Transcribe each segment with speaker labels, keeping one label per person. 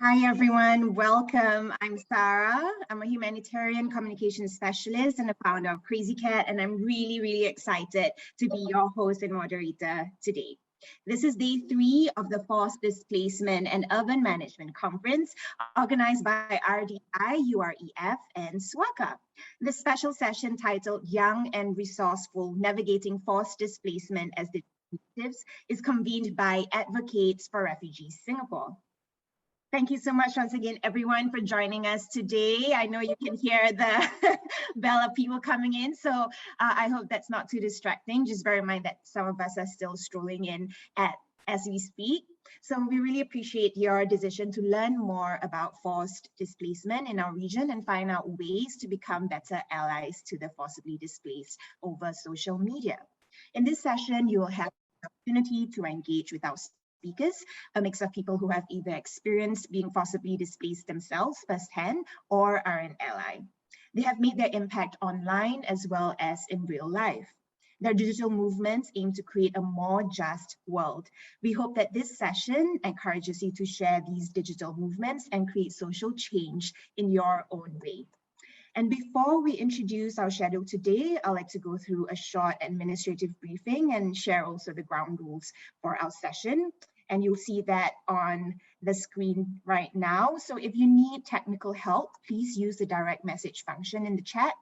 Speaker 1: Hi everyone, welcome. I'm Sarah. I'm a humanitarian communications specialist and a founder of Crazy Cat, and I'm really excited to be your host and moderator today. This is day 3 of the Forced Displacement and Urban Management Conference organized by RDI, UREF, and SWACA. This special session titled Young and Resourceful, Navigating Forced Displacement as Initiatives is convened by Advocates for Refugees Singapore. Thank you so much once again, everyone, for joining us today. I know you can hear the bell of people coming in, so I hope that's not too distracting. Just bear in mind that some of us are still strolling in as we speak. So we really appreciate your decision to learn more about forced displacement in our region and find out ways to become better allies to the forcibly displaced over social media. In this session, you will have the opportunity to engage with our speakers, a mix of people who have either experienced being forcibly displaced themselves firsthand or are an ally. They have made their impact online as well as in real life. Their digital movements aim to create a more just world. We hope that this session encourages you to share these digital movements and create social change in your own way. And before we introduce our schedule today, I'd like to go through a short administrative briefing and share also the ground rules for our session. And you'll see that on the screen right now. So if you need technical help, please use the direct message function in the chat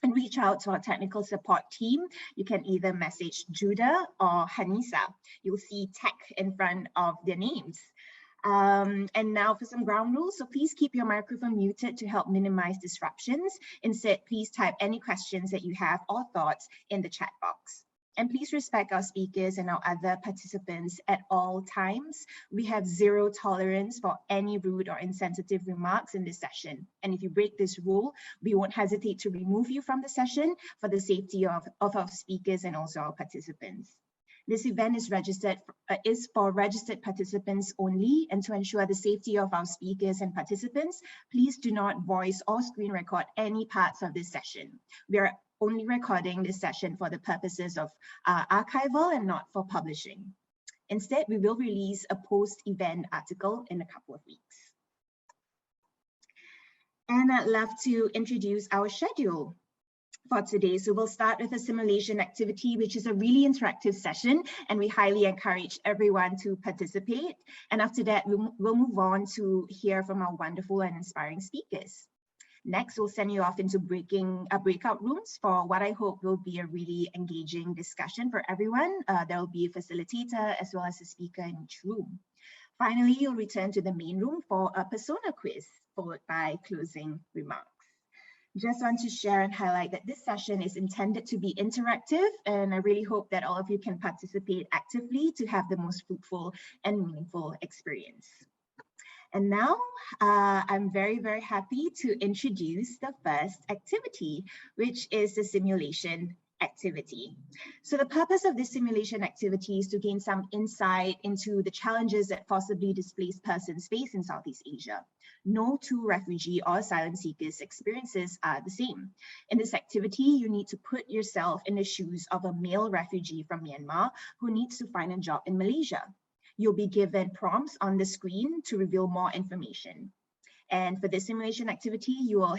Speaker 1: and reach out to our technical support team. You can either message Judah or Hanisa. You'll see tech in front of their names. And now for some ground rules. So please keep your microphone muted to help minimize disruptions. Instead, please type any questions that you have or thoughts in the chat box. And please respect our speakers and our other participants at all times. We have zero tolerance for any rude or insensitive remarks in this session. And if you break this rule, we won't hesitate to remove you from the session for the safety of our speakers and also our participants. This event is for registered participants only, and to ensure the safety of our speakers and participants, please do not voice or screen record any parts of this session. We are only recording this session for the purposes of archival and not for publishing. Instead, we will release a post-event article in a couple of weeks. And I'd love to introduce our schedule for today. So we'll start with a simulation activity, which is a really interactive session, and we highly encourage everyone to participate. And after that, we'll move on to hear from our wonderful and inspiring speakers. Next, we'll send you off into breakout rooms for what I hope will be a really engaging discussion for everyone. There will be a facilitator as well as a speaker in each room. Finally, you'll return to the main room for a persona quiz, followed by closing remarks. Just want to share and highlight that this session is intended to be interactive, and I really hope that all of you can participate actively to have the most fruitful and meaningful experience. And now I'm very happy to introduce the first activity, which is the simulation activity. So the purpose of this simulation activity is to gain some insight into the challenges that forcibly displaced persons face in Southeast Asia. No two refugee or asylum seekers' experiences are the same. In this activity, you need to put yourself in the shoes of a male refugee from Myanmar who needs to find a job in Malaysia. You'll be given prompts on the screen to reveal more information. And for this simulation activity, you will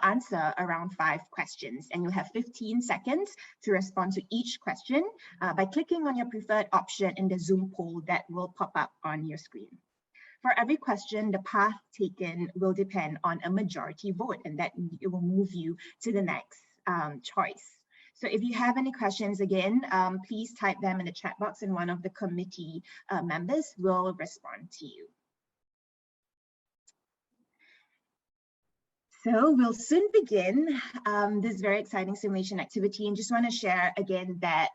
Speaker 1: answer around 5 questions, and you'll have 15 seconds to respond to each question by clicking on your preferred option in the Zoom poll that will pop up on your screen. For every question, the path taken will depend on a majority vote, and that it will move you to the next choice. So if you have any questions, again, please type them in the chat box and one of the committee members will respond to you. So we'll soon begin this very exciting simulation activity, and just want to share again that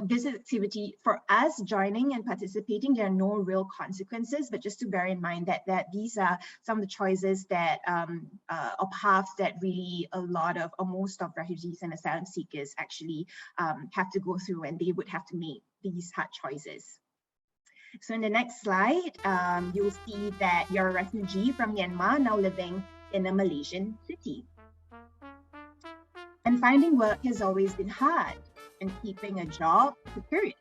Speaker 1: this activity, for us joining and participating, there are no real consequences, but just to bear in mind that these are some of the choices that or paths that really most of refugees and asylum seekers actually have to go through, and they would have to make these hard choices. So in the next slide, you'll see that you're a refugee from Myanmar now living in a Malaysian city. And finding work has always been hard, and keeping a job precarious.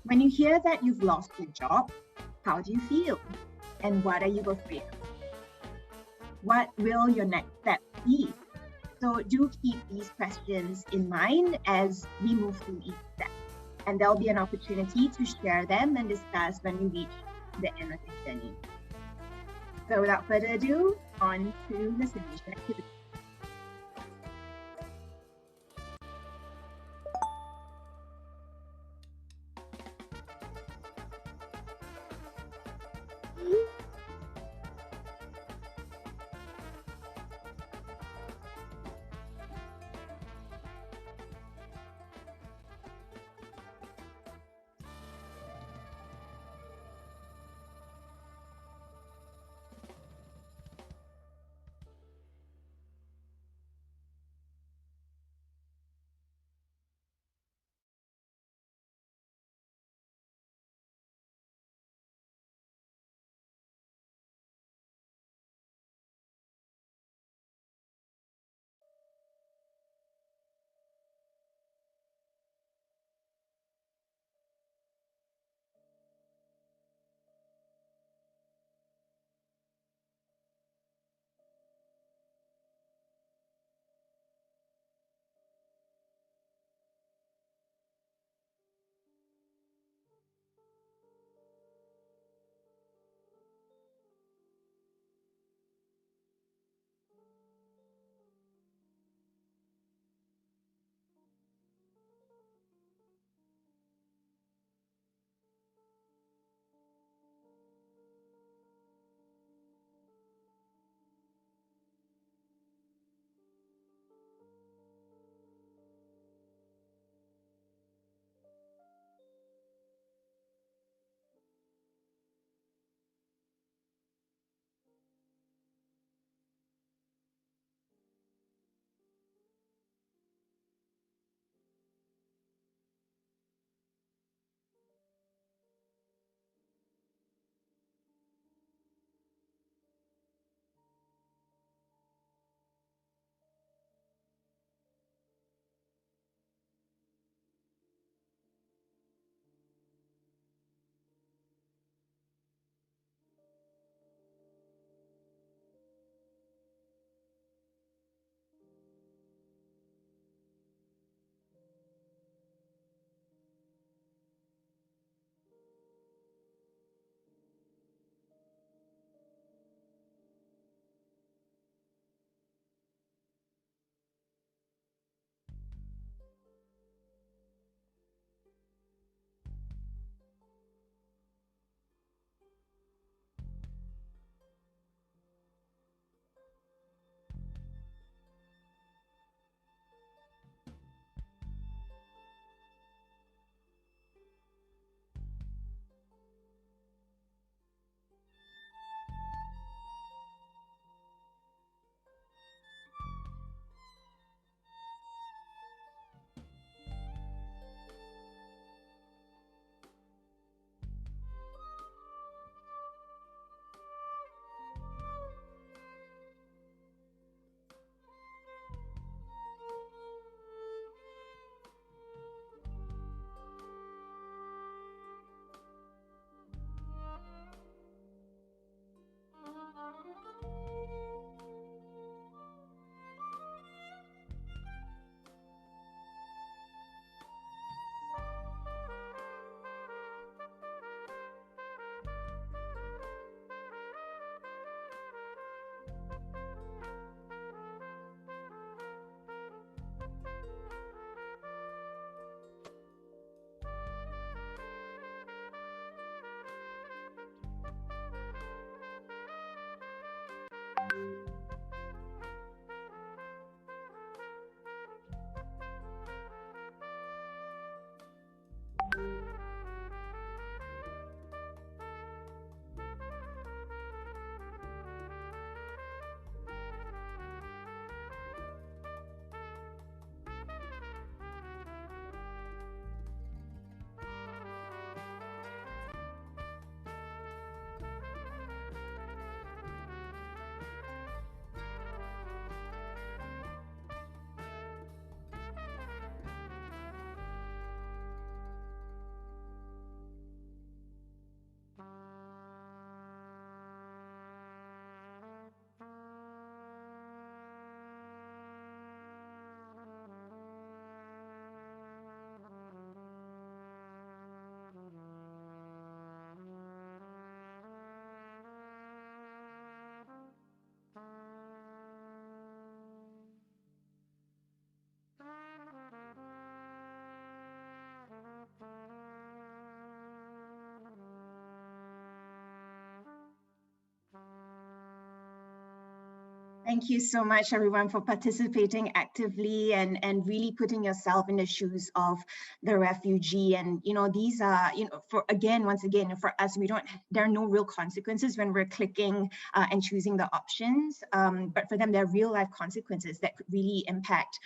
Speaker 1: When you hear that you've lost your job, How do you feel? And what are you afraid of? What will your next step be? So do keep these questions in mind as we move through each step. And there'll be an opportunity to share them and discuss when we reach the end of the journey. So without further ado, on to the simulation activity. Thank you so much, everyone, for participating actively and really putting yourself in the shoes of the refugee. And, these are, once again, for us, there are no real consequences when we're clicking and choosing the options. But for them, there are real life consequences that could really impact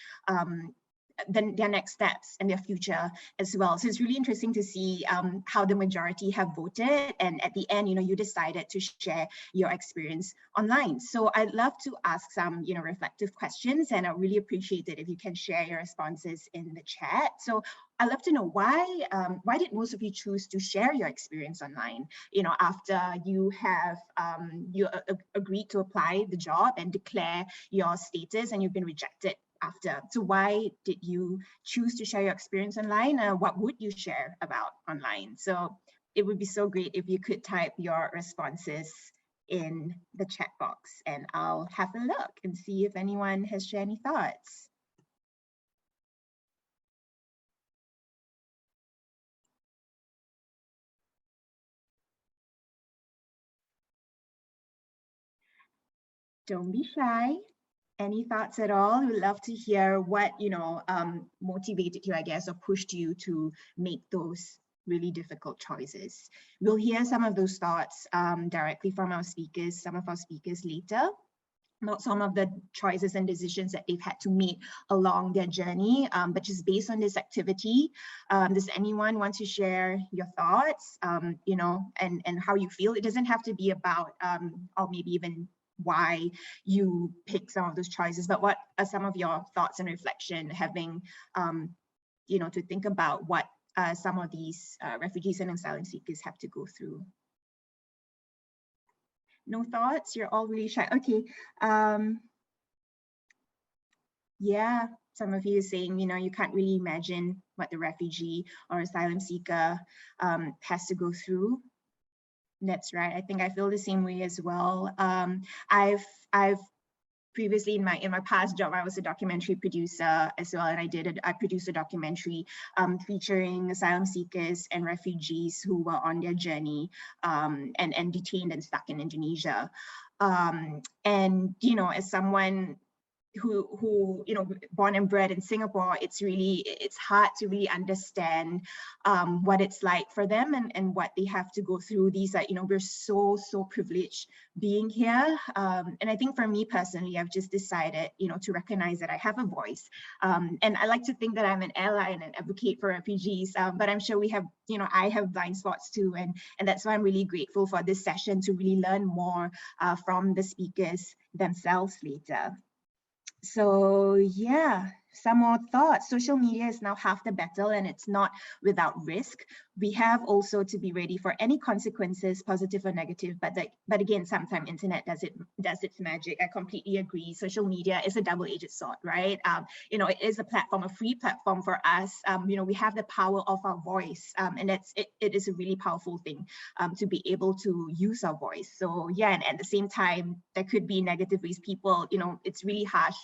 Speaker 1: their next steps and their future as well. So it's really interesting to see how the majority have voted, and at the end, you decided to share your experience online. So I'd love to ask some, reflective questions, and I really appreciate it if you can share your responses in the chat. So I'd love to know why did most of you choose to share your experience online? After you have agreed to apply the job and declare your status, and you've been rejected after. So why did you choose to share your experience online? What would you share about online? So it would be so great if you could type your responses in the chat box, and I'll have a look and see if anyone has shared any thoughts. Don't be shy. Any thoughts at all? We'd love to hear what, motivated you, I guess, or pushed you to make those really difficult choices. We'll hear some of those thoughts directly from our speakers, some of our speakers later, not some of the choices and decisions that they've had to make along their journey, but just based on this activity. Does anyone want to share your thoughts, and how you feel? It doesn't have to be about, or maybe even why you pick some of those choices, but what are some of your thoughts and reflection, having to think about what some of these refugees and asylum seekers have to go through? No thoughts? You're all really shy. Okay. Yeah, some of you are saying, you can't really imagine what the refugee or asylum seeker has to go through. That's right. I think I feel the same way as well. I've previously in my past job, I was a documentary producer as well, and I produced a documentary featuring asylum seekers and refugees who were on their journey and detained and stuck in Indonesia. And as someone who born and bred in Singapore, it's hard to really understand what it's like for them and what they have to go through. These are, we're so privileged being here, and I think for me personally, I've just decided to recognize that I have a voice, and I like to think that I'm an ally and an advocate for refugees, but I'm sure we have, I have blind spots too, and that's why I'm really grateful for this session, to really learn more from the speakers themselves later. So yeah, some more thoughts. Social media is now half the battle, and it's not without risk. We have also to be ready for any consequences, positive or negative. But again, sometimes internet does its magic. I completely agree. Social media is a double-edged sword, right? It is a platform, a free platform for us. We have the power of our voice, and it is a really powerful thing to be able to use our voice. So yeah, and at the same time, there could be negative ways. People, it's really harsh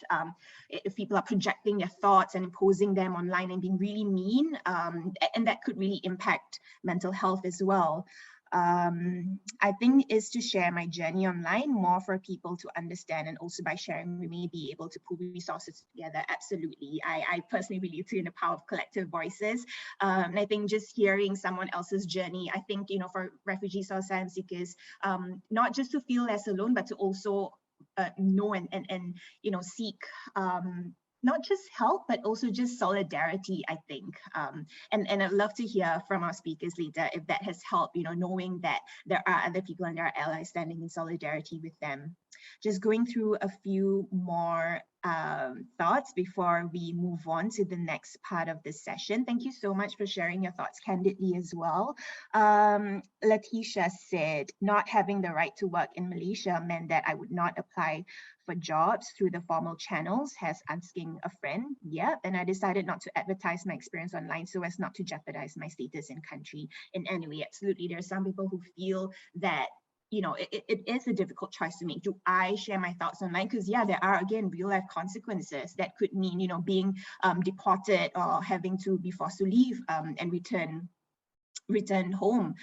Speaker 1: if people are projecting their thoughts and imposing them online and being really mean, and that could really impact mental health as well. I think is to share my journey online more for people to understand, and also by sharing, we may be able to pull resources together. Absolutely. I personally believe in the power of collective voices. And I think just hearing someone else's journey, I think, for refugees or asylum seekers, not just to feel less alone, but to also know and seek not just help, but also just solidarity, I think. And I'd love to hear from our speakers later if that has helped, knowing that there are other people and there are allies standing in solidarity with them. Just going through a few more thoughts before we move on to the next part of this session. Thank you so much for sharing your thoughts candidly as well. Letitia said, not having the right to work in Malaysia meant that I would not apply for jobs through the formal channels, has asking a friend. Yep, and I decided not to advertise my experience online so as not to jeopardize my status in country in any way. Absolutely, there are some people who feel that it is a difficult choice to make. Do I share my thoughts online? Because yeah, there are, again, real life consequences that could mean, being deported or having to be forced to leave and return return home.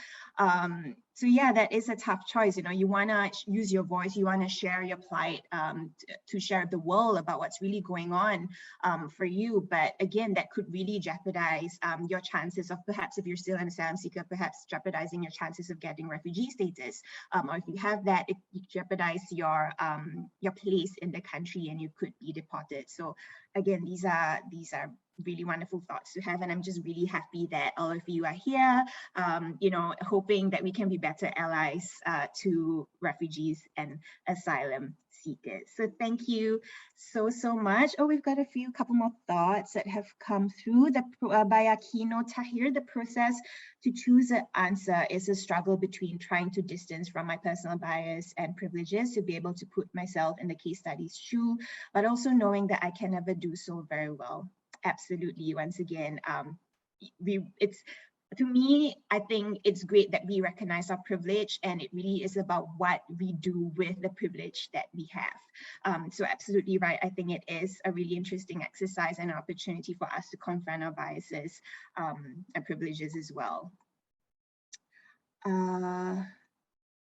Speaker 1: So yeah, that is a tough choice. You know, you want to use your voice, you want to share your plight, to share the world about what's really going on for you. But again, that could really jeopardize your chances of, perhaps if you're still an asylum seeker, perhaps jeopardizing your chances of getting refugee status. Or if you have that, it jeopardize your place in the country and you could be deported. So again, these are really wonderful thoughts to have, and I'm just really happy that all of you are here, you know, hoping that we can be better allies to refugees and asylum seekers. So thank you so much. Oh, we've got a couple more thoughts that have come through. By Aquino Tahir, the process to choose an answer is a struggle between trying to distance from my personal bias and privileges to be able to put myself in the case study's shoe, but also knowing that I can never do so very well. Absolutely. Once again, to me, I think it's great that we recognize our privilege, and it really is about what we do with the privilege that we have. So absolutely right. I think it is a really interesting exercise and an opportunity for us to confront our biases and privileges as well.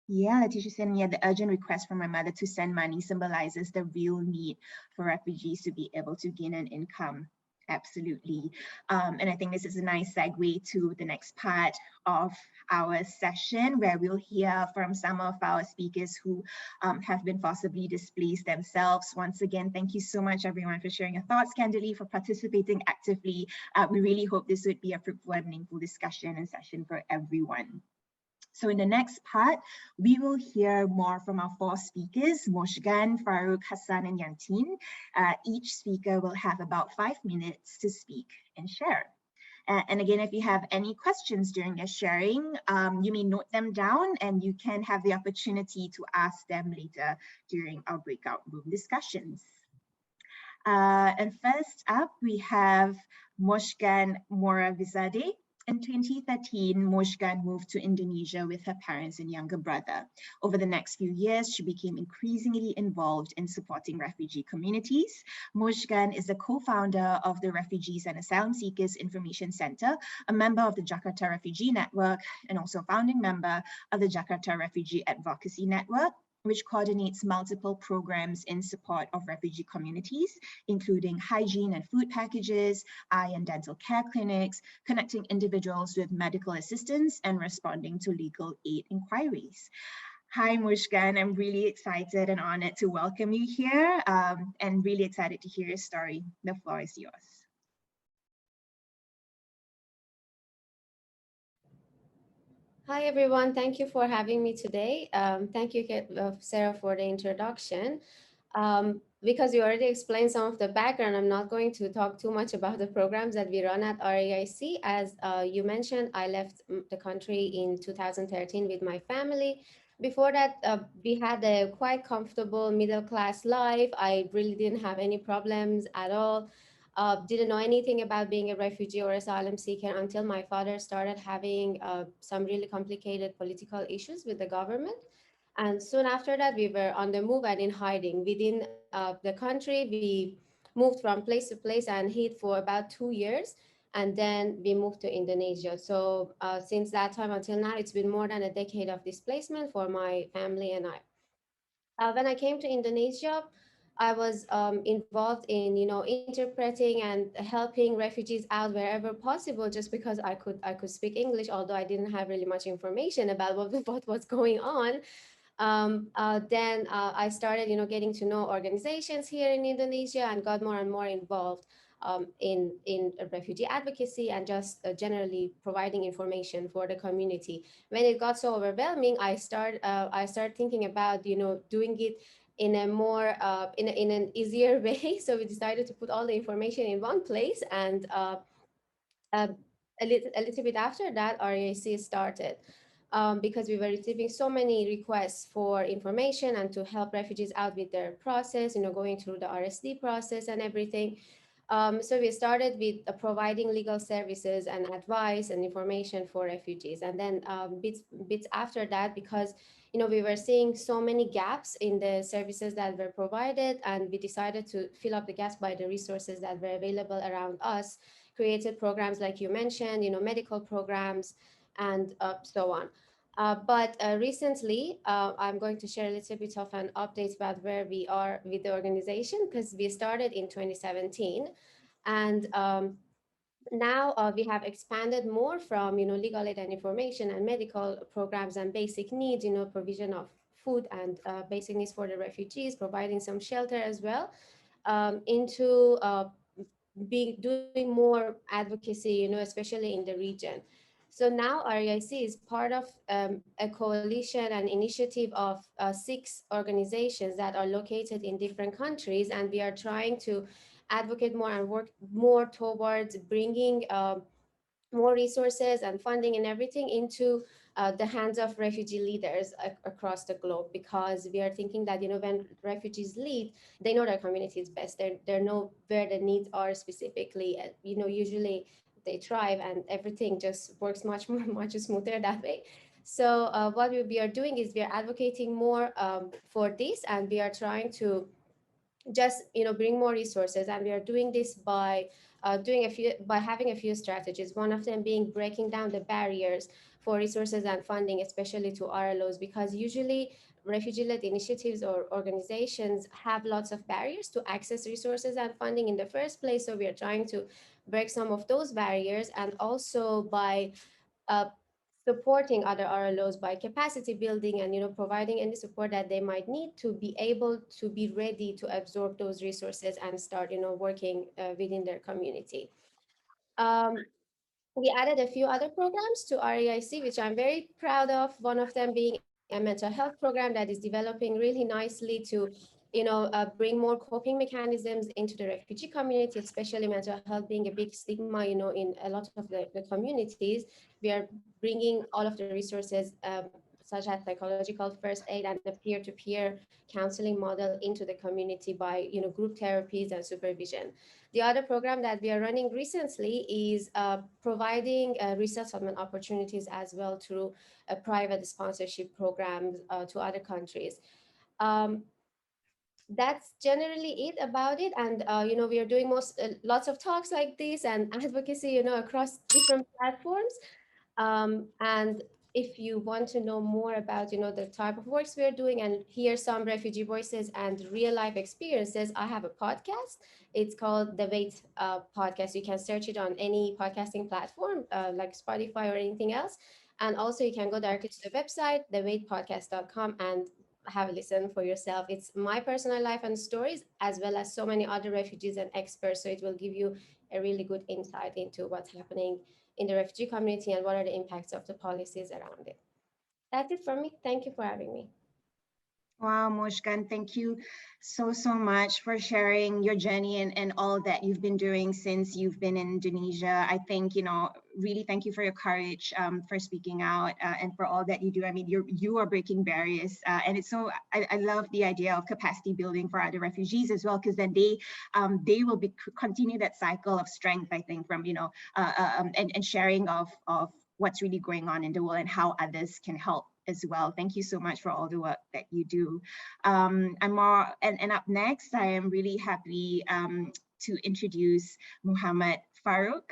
Speaker 1: Yeah, teacher saying, yeah, the urgent request from my mother to send money symbolizes the real need for refugees to be able to gain an income. Absolutely. And I think this is a nice segue to the next part of our session, where we'll hear from some of our speakers who have been forcibly displaced themselves. Once again, thank you so much, everyone, for sharing your thoughts candidly, for participating actively. We really hope this would be a fruitful and meaningful discussion and session for everyone. So in the next part, we will hear more from our 4 speakers, Moshgan, Farouk, Hassan, and Yantin. Each speaker will have about 5 minutes to speak and share. And again, if you have any questions during their sharing, you may note them down and you can have the opportunity to ask them later during our breakout room discussions. And first up, we have Moshgan Moravizadeh. In 2013, Moshgan moved to Indonesia with her parents and younger brother. Over the next few years, she became increasingly involved in supporting refugee communities. Moshgan is the co-founder of the Refugees and Asylum Seekers Information Center, a member of the Jakarta Refugee Network, and also a founding member of the Jakarta Refugee Advocacy Network, which coordinates multiple programs in support of refugee communities, including hygiene and food packages, eye and dental care clinics, connecting individuals with medical assistance, and responding to legal aid inquiries. Hi, Mushkan. I'm really excited and honored to welcome you here, and really excited to hear your story. The floor is yours.
Speaker 2: Hi, everyone. Thank you for having me today. Thank you, Sarah, for the introduction. Because you already explained some of the background, I'm not going to talk too much about the programs that we run at RAIC. As you mentioned, I left the country in 2013 with my family. Before that, we had a quite comfortable middle-class life. I really didn't have any problems at all. Didn't know anything about being a refugee or asylum seeker until my father started having some really complicated political issues with the government. And soon after that, we were on the move and in hiding. Within the country, we moved from place to place and hid for about 2 years. And then we moved to Indonesia. So since that time until now, it's been more than a decade of displacement for my family and I. When I came to Indonesia, I was involved in, interpreting and helping refugees out wherever possible, just because I could speak English, although I didn't have really much information about what was going on. Then I started, getting to know organizations here in Indonesia and got more and more involved in refugee advocacy and just generally providing information for the community. When it got so overwhelming, I started thinking about, doing it in a more in an easier way. So we decided to put all the information in one place, and uh, a little bit after that, RAC started. Because we were receiving so many requests for information and to help refugees out with their process, going through the RSD process and everything. So we started with providing legal services and advice and information for refugees. And then bits after that, because we were seeing so many gaps in the services that were provided, and we decided to fill up the gaps by the resources that were available around us. Created programs like you mentioned, medical programs, and so on. But recently, I'm going to share a little bit of an update about where we are with the organization, because we started in 2017. And now we have expanded more from, legal aid and information and medical programs and basic needs, provision of food and basic needs for the refugees, providing some shelter as well, into doing more advocacy, especially in the region. So now REIC is part of a coalition and initiative of 6 organizations that are located in different countries, and we are trying to advocate more and work more towards bringing more resources and funding and everything into the hands of refugee leaders across the globe, because we are thinking that, when refugees lead, they know their communities best. They know where the needs are specifically. Usually they thrive and everything just works much more, much smoother that way. So what we are doing is we are advocating more for this, and we are trying to just bring more resources, and we are doing this by having a few strategies, one of them being breaking down the barriers for resources and funding, especially to RLOs, because usually refugee-led initiatives or organizations have lots of barriers to access resources and funding in the first place. So we are trying to break some of those barriers, and also by uh, supporting other RLOs by capacity building and providing any support that they might need to be able to be ready to absorb those resources and start working within their community. Um, we added a few other programs to REIC, which I'm very proud of. One of them being a mental health program that is developing really nicely to, bring more coping mechanisms into the refugee community, especially mental health being a big stigma, in a lot of the communities. We are bringing all of the resources, such as psychological first aid and the peer-to-peer counseling model into the community by, group therapies and supervision. The other program that we are running recently is providing resettlement opportunities as well through a private sponsorship programs to other countries. Um, that's generally it about it. And we are doing lots of talks like this and advocacy, across different platforms. And if you want to know more about, the type of works we're doing and hear some refugee voices and real life experiences, I have a podcast. It's called The Wait Podcast. You can search it on any podcasting platform, like Spotify or anything else. And also you can go directly to the website, thewaitpodcast.com, and have a listen for yourself. It's my personal life and stories, as well as so many other refugees and experts. So it will give you a really good insight into what's happening in the refugee community and what are the impacts of the policies around it. That's it for me. Thank you for having me.
Speaker 1: Wow, Mushkan, thank you so much for sharing your journey and all that you've been doing since you've been in Indonesia. I think, really thank you for your courage, for speaking out, and for all that you do. I mean, you are breaking barriers, and it's so, I love the idea of capacity building for other refugees as well, because then they will continue that cycle of strength, I think, from, and sharing of what's really going on in the world and how others can help as well. Thank you so much for all the work that you do. And up next, I am really happy to introduce Muhammad Farooq.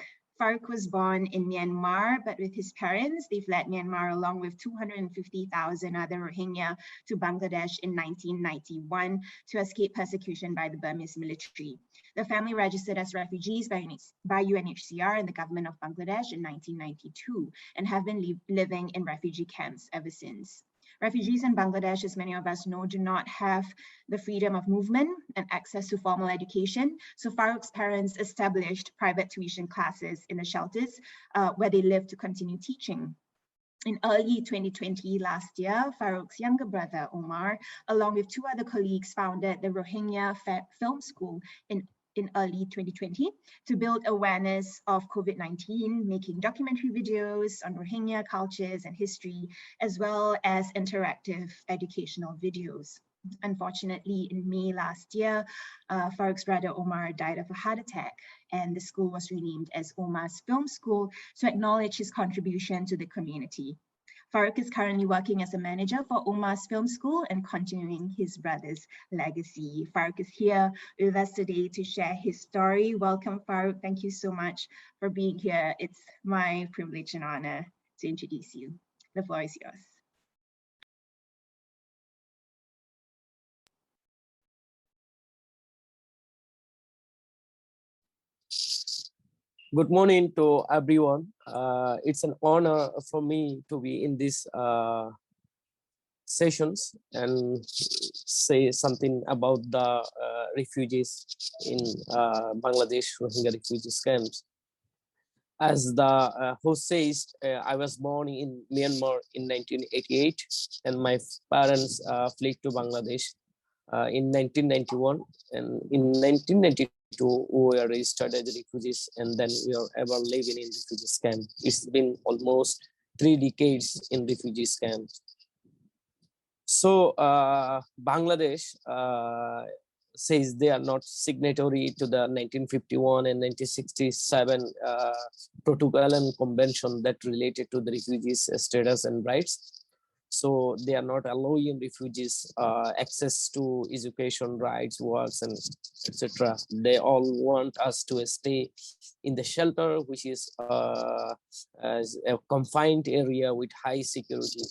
Speaker 1: Farooq was born in Myanmar, but with his parents, they fled Myanmar along with 250,000 other Rohingya to Bangladesh in 1991 to escape persecution by the Burmese military. The family registered as refugees by UNHCR and the government of Bangladesh in 1992 and have been living in refugee camps ever since. Refugees in Bangladesh, as many of us know, do not have the freedom of movement and access to formal education. So Farooq's parents established private tuition classes in the shelters where they live to continue teaching. In early 2020, last year, Farooq's younger brother, Omar, along with 2 other colleagues, founded the Rohingya Film School in early 2020 to build awareness of COVID-19, making documentary videos on Rohingya cultures and history, as well as interactive educational videos. Unfortunately, in May last year, Farooq's brother Omar died of a heart attack, and the school was renamed as Omar's Film School to acknowledge his contribution to the community. Farooq is currently working as a manager for Omar's Film School and continuing his brother's legacy. Farooq is here with us today to share his story. Welcome, Farooq. Thank you so much for being here. It's my privilege and honor to introduce you. The floor is yours.
Speaker 3: Good morning to everyone. It's an honor for me to be in this sessions and say something about the refugees in Bangladesh Rohingya refugees camps. As the host says, I was born in Myanmar in 1988, and my parents fled to Bangladesh in 1991, and in 1992 we were registered as refugees, and then we are ever living in refugees camp. It's been almost 3 decades in refugees camp. So Bangladesh says they are not signatory to the 1951 and 1967 protocol and convention that related to the refugees status and rights. So they are not allowing refugees access to education rights, works, and etc. They all want us to stay in the shelter, which is as a confined area with high security.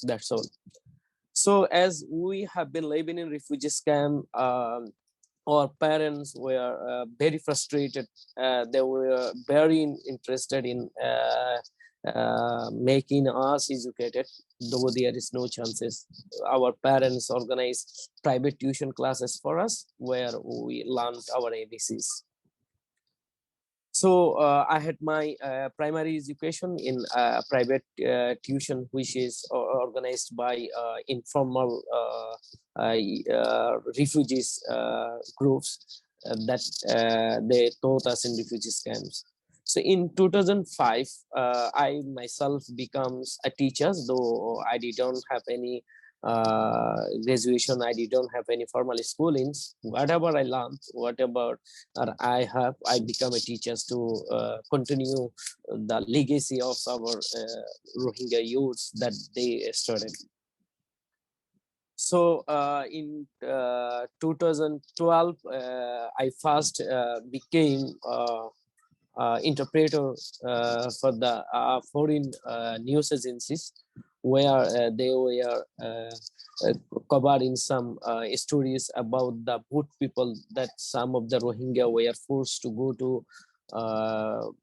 Speaker 3: That's all. So as we have been living in refugees camp, our parents were very frustrated. They were very interested in making us educated, though there is no chances. Our parents organized private tuition classes for us, where we learned our ABCs. So I had my primary education in private tuition, which is organized by informal refugees groups that they taught us in refugees camps. So in 2005, I myself becomes a teacher, though I didn't have any graduation. I didn't have any formal schoolings. Whatever I learned, whatever I have, I become a teacher to continue the legacy of our Rohingya youths that they started. So in 2012, I first became interpreter for the foreign news agencies, where they were covering some stories about the boat people, that some of the Rohingya were forced to go to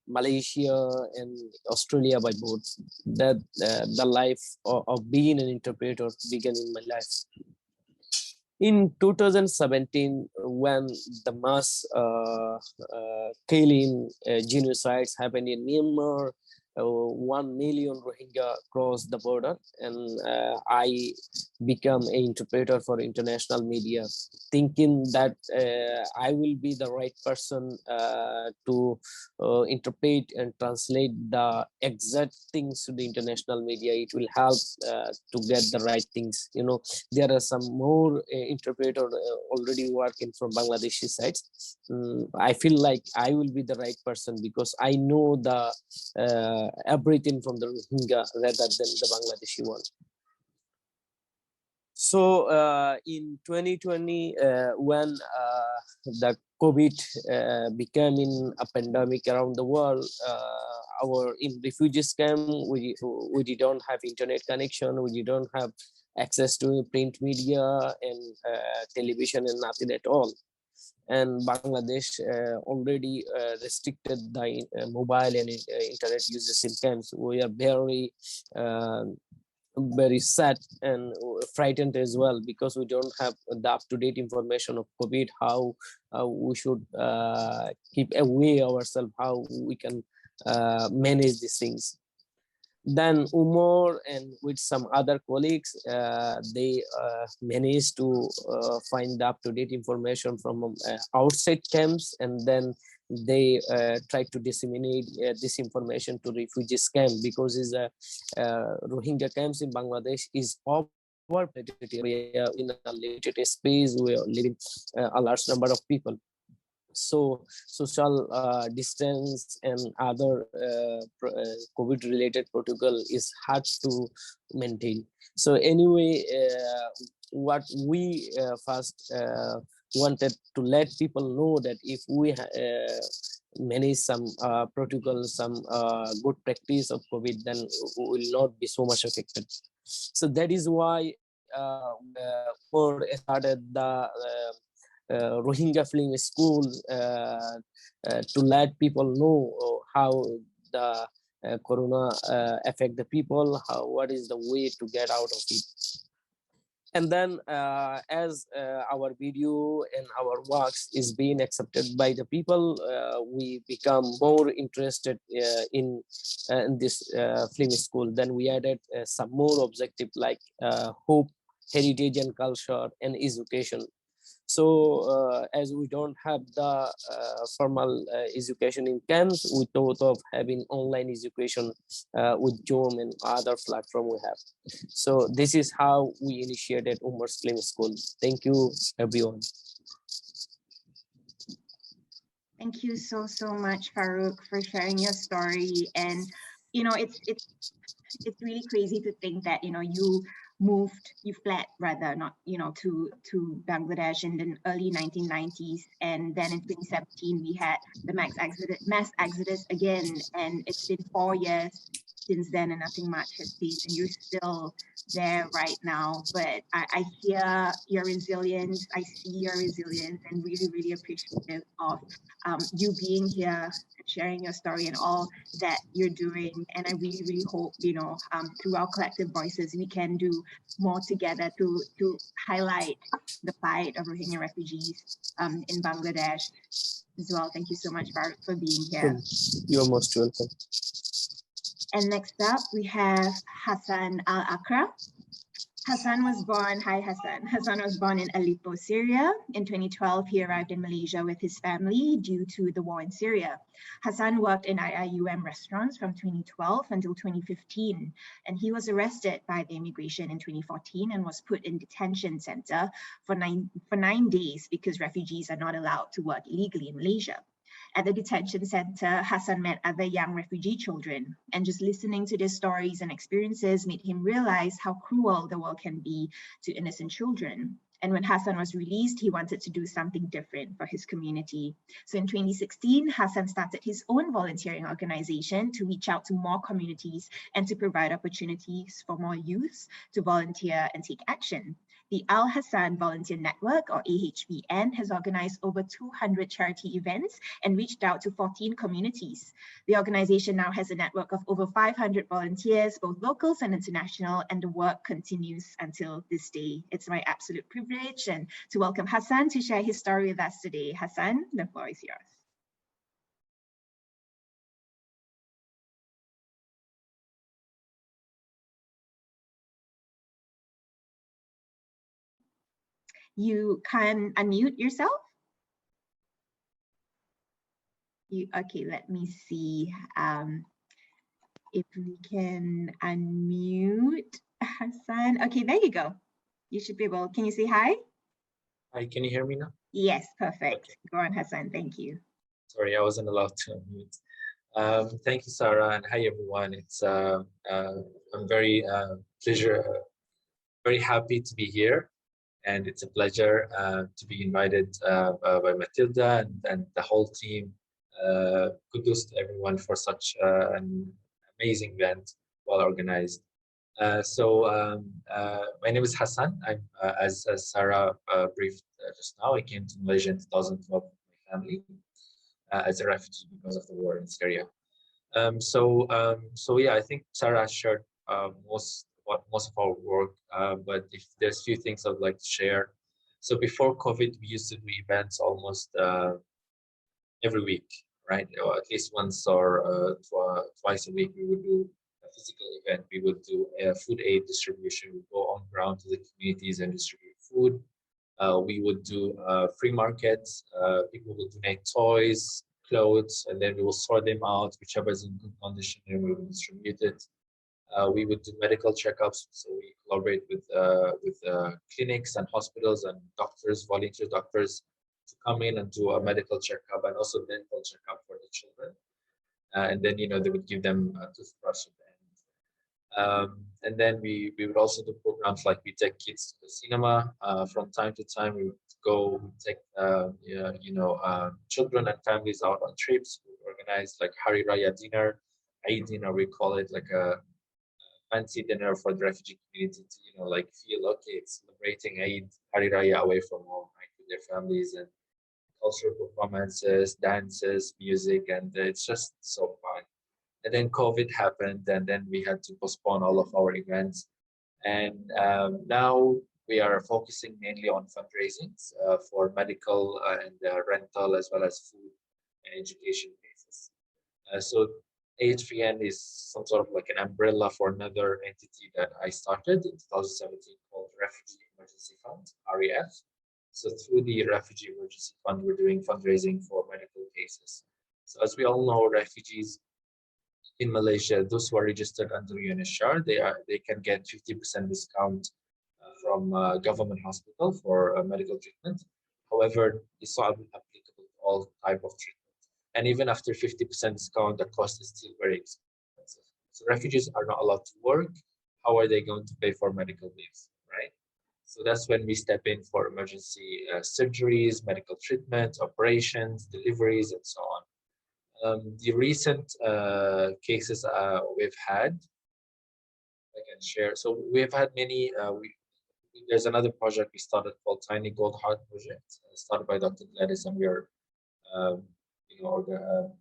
Speaker 3: Malaysia and Australia by boat. That the life of being an interpreter began in my life. In 2017, when the mass killing genocides happened in Myanmar, 1 million Rohingya crossed the border, and I become an interpreter for international media, thinking that I will be the right person to interpret and translate the exact things to the international media. It will help to get the right things. You know, there are some more interpreter already working from Bangladeshi sides. I feel like I will be the right person because I know the everything from the Rohingya rather than the Bangladeshi one. So in 2020, when the COVID becoming a pandemic around the world, our in refugees camp, we didn't have internet connection, we didn't have access to print media and television and nothing at all. And Bangladesh already restricted the mobile and internet uses in camps. We are very sad and frightened as well, because we don't have the up-to-date information of COVID, how we should keep away ourselves, how we can manage these things. Then Umar and with some other colleagues, they managed to find the up-to-date information from outside camps, and then they tried to disseminate this information to refugees camp, because is a Rohingya camps in Bangladesh is overpopulated area in a limited space. We are living a large number of people. So social distance and other COVID related protocol is hard to maintain. So anyway, what we first wanted to let people know that if we manage some protocols, some good practice of COVID, then we will not be so much affected. So that is why started the Rohingya Film School to let people know how the corona affect the people, what is the way to get out of it. And then as our video and our works is being accepted by the people, we become more interested in this film school. Then we added some more objective like hope, heritage and culture, and education. So as we don't have the formal education in camps, we thought of having online education with Zoom and other platform we have. So this is how we initiated Umar's Film School. Thank you, everyone.
Speaker 1: Thank you so much, Farouk, for sharing your story. And you know, it's really crazy to think that you fled rather, not to Bangladesh in the early 1990s, and then in 2017 we had the mass exodus again, and it's been 4 years since then and nothing much has changed, and you're still there right now. But I hear your resilience, I see your resilience, and really appreciative of you being here, sharing your story and all that you're doing. And I really hope, through our collective voices, we can do more together to highlight the plight of Rohingya refugees in Bangladesh as well. Thank you so much for being here.
Speaker 3: You're most welcome.
Speaker 1: And next up, we have Hassan Al-Akra. Hassan was born in Aleppo, Syria. In 2012, he arrived in Malaysia with his family due to the war in Syria. Hassan worked in IIUM restaurants from 2012 until 2015, and he was arrested by the immigration in 2014 and was put in detention center for nine days because refugees are not allowed to work illegally in Malaysia. At the detention center, Hassan met other young refugee children, and just listening to their stories and experiences made him realize how cruel the world can be to innocent children. And when Hassan was released, he wanted to do something different for his community. So in 2016, Hassan started his own volunteering organization to reach out to more communities and to provide opportunities for more youths to volunteer and take action. The Al Hassan Volunteer Network, or AHVN, has organized over 200 charity events and reached out to 14 communities. The organization now has a network of over 500 volunteers, both locals and international, and the work continues until this day. It's my absolute privilege and to welcome Hassan to share his story with us today. Hassan, the floor is yours. You can unmute yourself. Okay, let me see if we can unmute Hassan. Okay, there you go. You should be able, can you say hi?
Speaker 4: Hi, can you hear me now?
Speaker 1: Yes, perfect.
Speaker 4: Okay.
Speaker 1: Go on, Hassan, thank you.
Speaker 4: Sorry, I wasn't allowed to unmute. Thank you, Sarah, and hi everyone. It's I'm very very happy to be here, and it's a pleasure to be invited by Matilda and the whole team. Kudos to everyone for such an amazing event, well organized. My name is Hassan. I'm as Sarah briefed just now. I came to Malaysia in 2012 with my family as a refugee because of the war in Syria. Yeah, I think Sarah shared most of our work, but if there's few things I'd like to share. So before COVID, we used to do events almost every week, right? Or at least once or twice a week, we would do a physical event. We would do a food aid distribution. We would go on ground to the communities and distribute food. We would do free markets. People would donate toys, clothes, and then we will sort them out, whichever is in good condition, and we will distribute it. We would do medical checkups, so we collaborate with clinics and hospitals and doctors, volunteer doctors, to come in and do a medical checkup and also dental checkup for the children. And then they would give them a toothbrush at the end. And then we would also do programs like we take kids to the cinema. From time to time, we would go take children and families out on trips. We organized like Hari Raya dinner, Eid dinner, we call it, like a fancy dinner for the refugee community to, you know, like feel okay, it's celebrating Eid, Hari Raya away from home, right, with their families, and cultural performances, dances, music, and it's just so fun. And then COVID happened, and then we had to postpone all of our events. And now we are focusing mainly on fundraisings for medical and rental, as well as food and education cases. So AHPN is some sort of like an umbrella for another entity that I started in 2017 called Refugee Emergency Fund, REF. So through the Refugee Emergency Fund, we're doing fundraising for medical cases. So as we all know, refugees in Malaysia, those who are registered under UNHCR, they can get 50% discount from government hospital for medical treatment. However, it's not applicable to all type of treatment. And even after 50% discount, the cost is still very expensive. So refugees are not allowed to work. How are they going to pay for medical bills, right? So that's when we step in for emergency surgeries, medical treatment, operations, deliveries, and so on. The recent cases we've had, I can share. So we've had many. There's another project we started called Tiny Gold Heart Project, started by Dr. Gladys, and we are,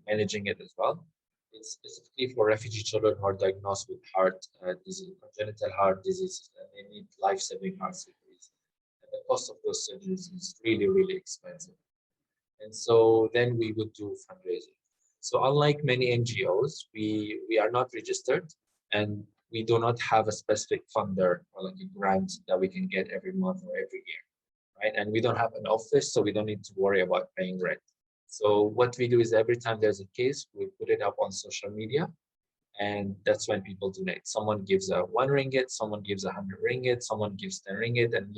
Speaker 4: managing it as well. It's specifically for refugee children who are diagnosed with heart disease, congenital heart disease, and they need life-saving heart surgeries. And the cost of those surgeries is really, really expensive. And so then we would do fundraising. So unlike many NGOs, we are not registered, and we do not have a specific funder or like a grant that we can get every month or every year, right? And we don't have an office, so we don't need to worry about paying rent. So what we do is every time there's a case, we put it up on social media, and that's when people donate. Someone gives a 1 ringgit, someone gives 100 ringgit, someone gives 10 ringgit, and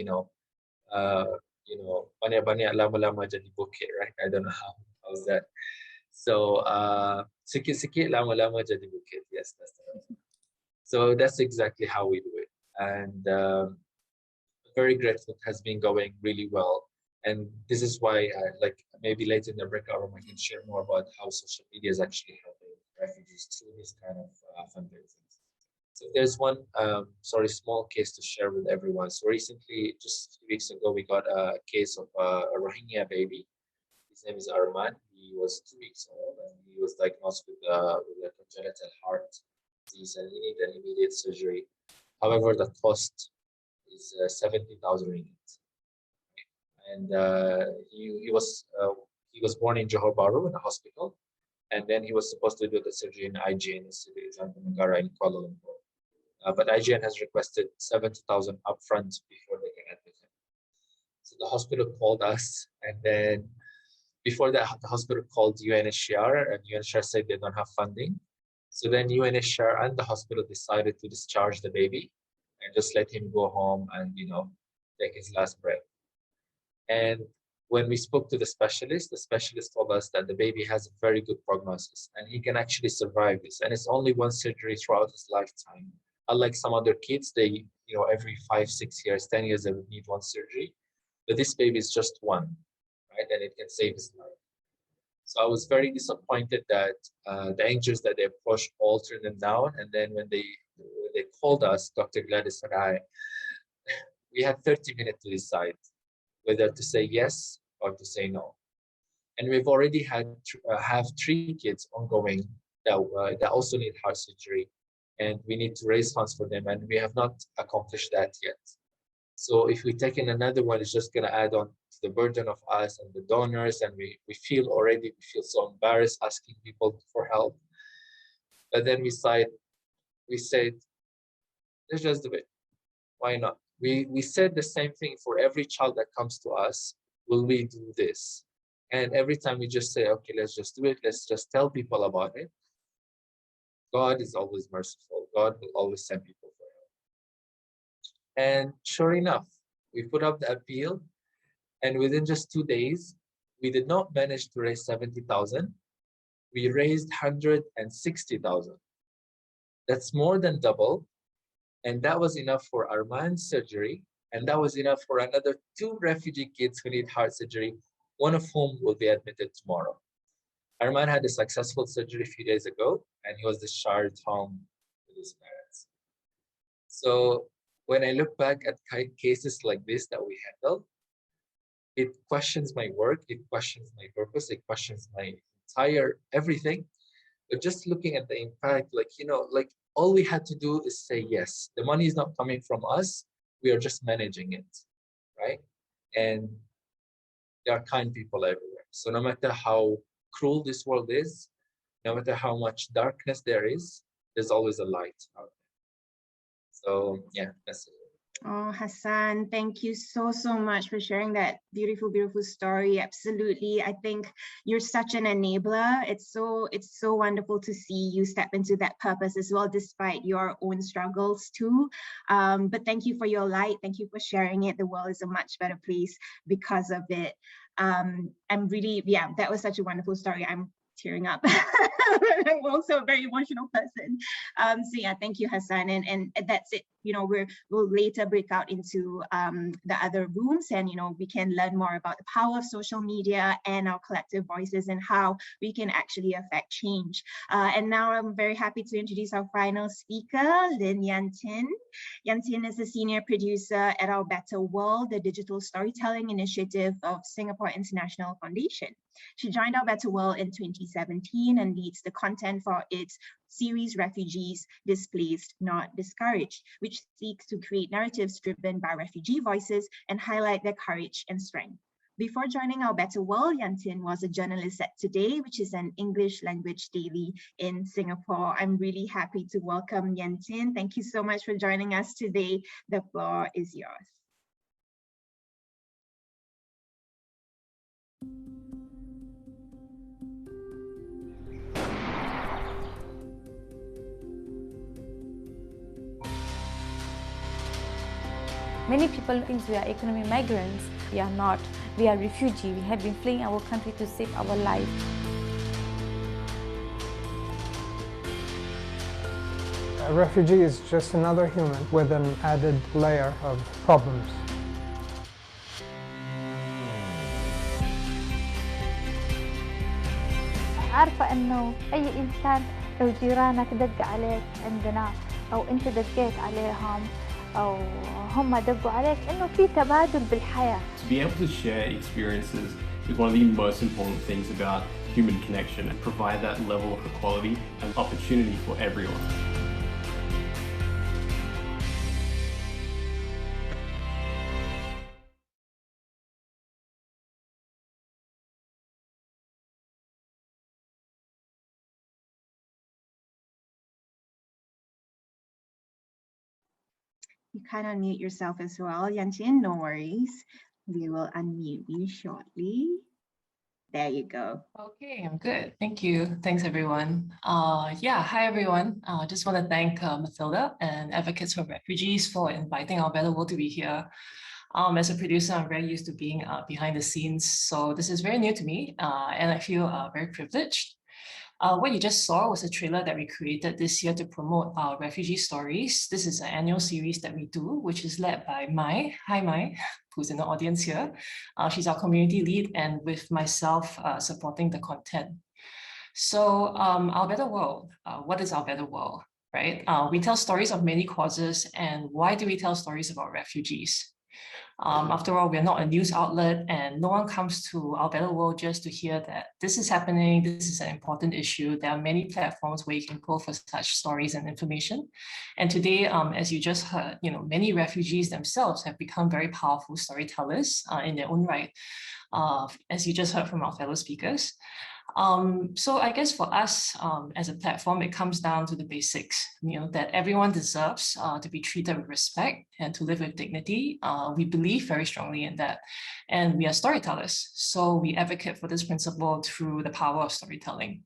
Speaker 4: banyak-banyak lama-lama jadi bukit, right? I don't know how's that. So sikit-sikit lama-lama jadi bukit. Yes, that's the right. So that's exactly how we do it, and very grateful. It has been going really well, and this is why like maybe later in the breakout room I can share more about how social media is actually helping refugees through this kind of fundraising. So there's one small case to share with everyone. So recently, just a few weeks ago, we got a case of a Rohingya baby. His name is Arman. He was 2 weeks old, and he was diagnosed with a congenital heart disease, and he needed an immediate surgery. However, the cost is 70,000 ringgit. And he was born in Johor Bahru in a hospital, and then he was supposed to do the surgery in IGN Institute in Kuala Lumpur. But IGN has requested 70,000 upfront before they can admit him. So the hospital called us, and then before that, the hospital called UNHCR, and UNHCR said they don't have funding. So then UNHCR and the hospital decided to discharge the baby and just let him go home and, take his last breath. And when we spoke to the specialist told us that the baby has a very good prognosis and he can actually survive this. And it's only 1 surgery throughout his lifetime. Unlike some other kids, they, every 5, 6 years, 10 years, they would need 1 surgery. But this baby is just 1, right? And it can save his life. So I was very disappointed that the angels that they approached all turned them down. And then when they called us, Dr. Gladys and I, we had 30 minutes to decide whether to say yes or to say no. And we've already have 3 kids ongoing that also need heart surgery, and we need to raise funds for them, and we have not accomplished that yet. So if we take in another one, it's just going to add on to the burden of us and the donors, and we feel so embarrassed asking people for help. But then we said, let's just do it. Why not? We said the same thing for every child that comes to us. Will we do this? And every time we just say, okay, let's just do it. Let's just tell people about it. God is always merciful. God will always send people for help. And sure enough, we put up the appeal, and within just 2 days, we did not manage to raise 70,000. We raised 160,000. That's more than double. And that was enough for Arman's surgery. And that was enough for another 2 refugee kids who need heart surgery, one of whom will be admitted tomorrow. Arman had a successful surgery a few days ago, and he was discharged home with his parents. So when I look back at cases like this that we handle, it questions my work, it questions my purpose, it questions my entire everything. But just looking at the impact, like, like all we had to do is say yes. The money is not coming from us. We are just managing it, right? And there are kind people everywhere. So no matter how cruel this world is, no matter how much darkness there is, there's always a light out there. So yeah, that's it.
Speaker 1: Oh, Hassan, thank you so much for sharing that beautiful, beautiful story. Absolutely. I think you're such an enabler. It's so wonderful to see you step into that purpose as well, despite your own struggles too. But thank you for your light. Thank you for sharing it. The world is a much better place because of it. I'm really, yeah, that was such a wonderful story. I'm tearing up. I'm also a very emotional person. So yeah, thank you, Hassan. And that's it. We'll later break out into the other rooms, and we can learn more about the power of social media and our collective voices and how we can actually affect change. And now I'm very happy to introduce our final speaker, Lynn Yantin. Yantin is a senior producer at Our Better World, the digital storytelling initiative of Singapore International Foundation. She joined Our Better World in 2017 and leads the content for its series Refugees, Displaced, Not Discouraged, which seeks to create narratives driven by refugee voices and highlight their courage and strength. Before joining Our Better World, Yantin was a journalist at Today, which is an English language daily in Singapore. I'm really happy to welcome Yantin. Thank you so much for joining us today. The floor is yours.
Speaker 5: Many people think we are economic migrants. We are not. We are refugees. We have been fleeing our country to save our life.
Speaker 6: A refugee is just another human with an added layer of problems.
Speaker 5: عارفة إنه أي إنسان لو جيرانك دق عليك عندنا أو أنت دقيت عليهم أو هم دقوا عليك إنه في تبادل بالحياة.
Speaker 7: To be able to share experiences is one of the most important things about human connection and provide that level of equality and opportunity for everyone.
Speaker 1: You can unmute yourself as well, Yantin, no worries. We will unmute you shortly. There you go.
Speaker 8: Okay, I'm good. Thank you. Thanks, everyone. Yeah, hi, everyone. Just want to thank Mathilda and Advocates for Refugees for inviting Our Better World to be here. As a producer, I'm very used to being behind the scenes, so this is very new to me, and I feel very privileged. What you just saw was a trailer that we created this year to promote our refugee stories. This is an annual series that we do, which is led by Mai. Hi, Mai, who's in the audience here. She's our community lead, and with myself supporting the content. So Our Better World, what is Our Better World, right? We tell stories of many causes, and why do we tell stories about refugees? After all, we're not a news outlet, and no one comes to Our Better World just to hear that this is happening, this is an important issue. There are many platforms where you can go for such stories and information. And today, as you just heard, many refugees themselves have become very powerful storytellers in their own right, as you just heard from our fellow speakers. So I guess for us as a platform, it comes down to the basics, that everyone deserves to be treated with respect and to live with dignity. We believe very strongly in that. And we are storytellers. So we advocate for this principle through the power of storytelling.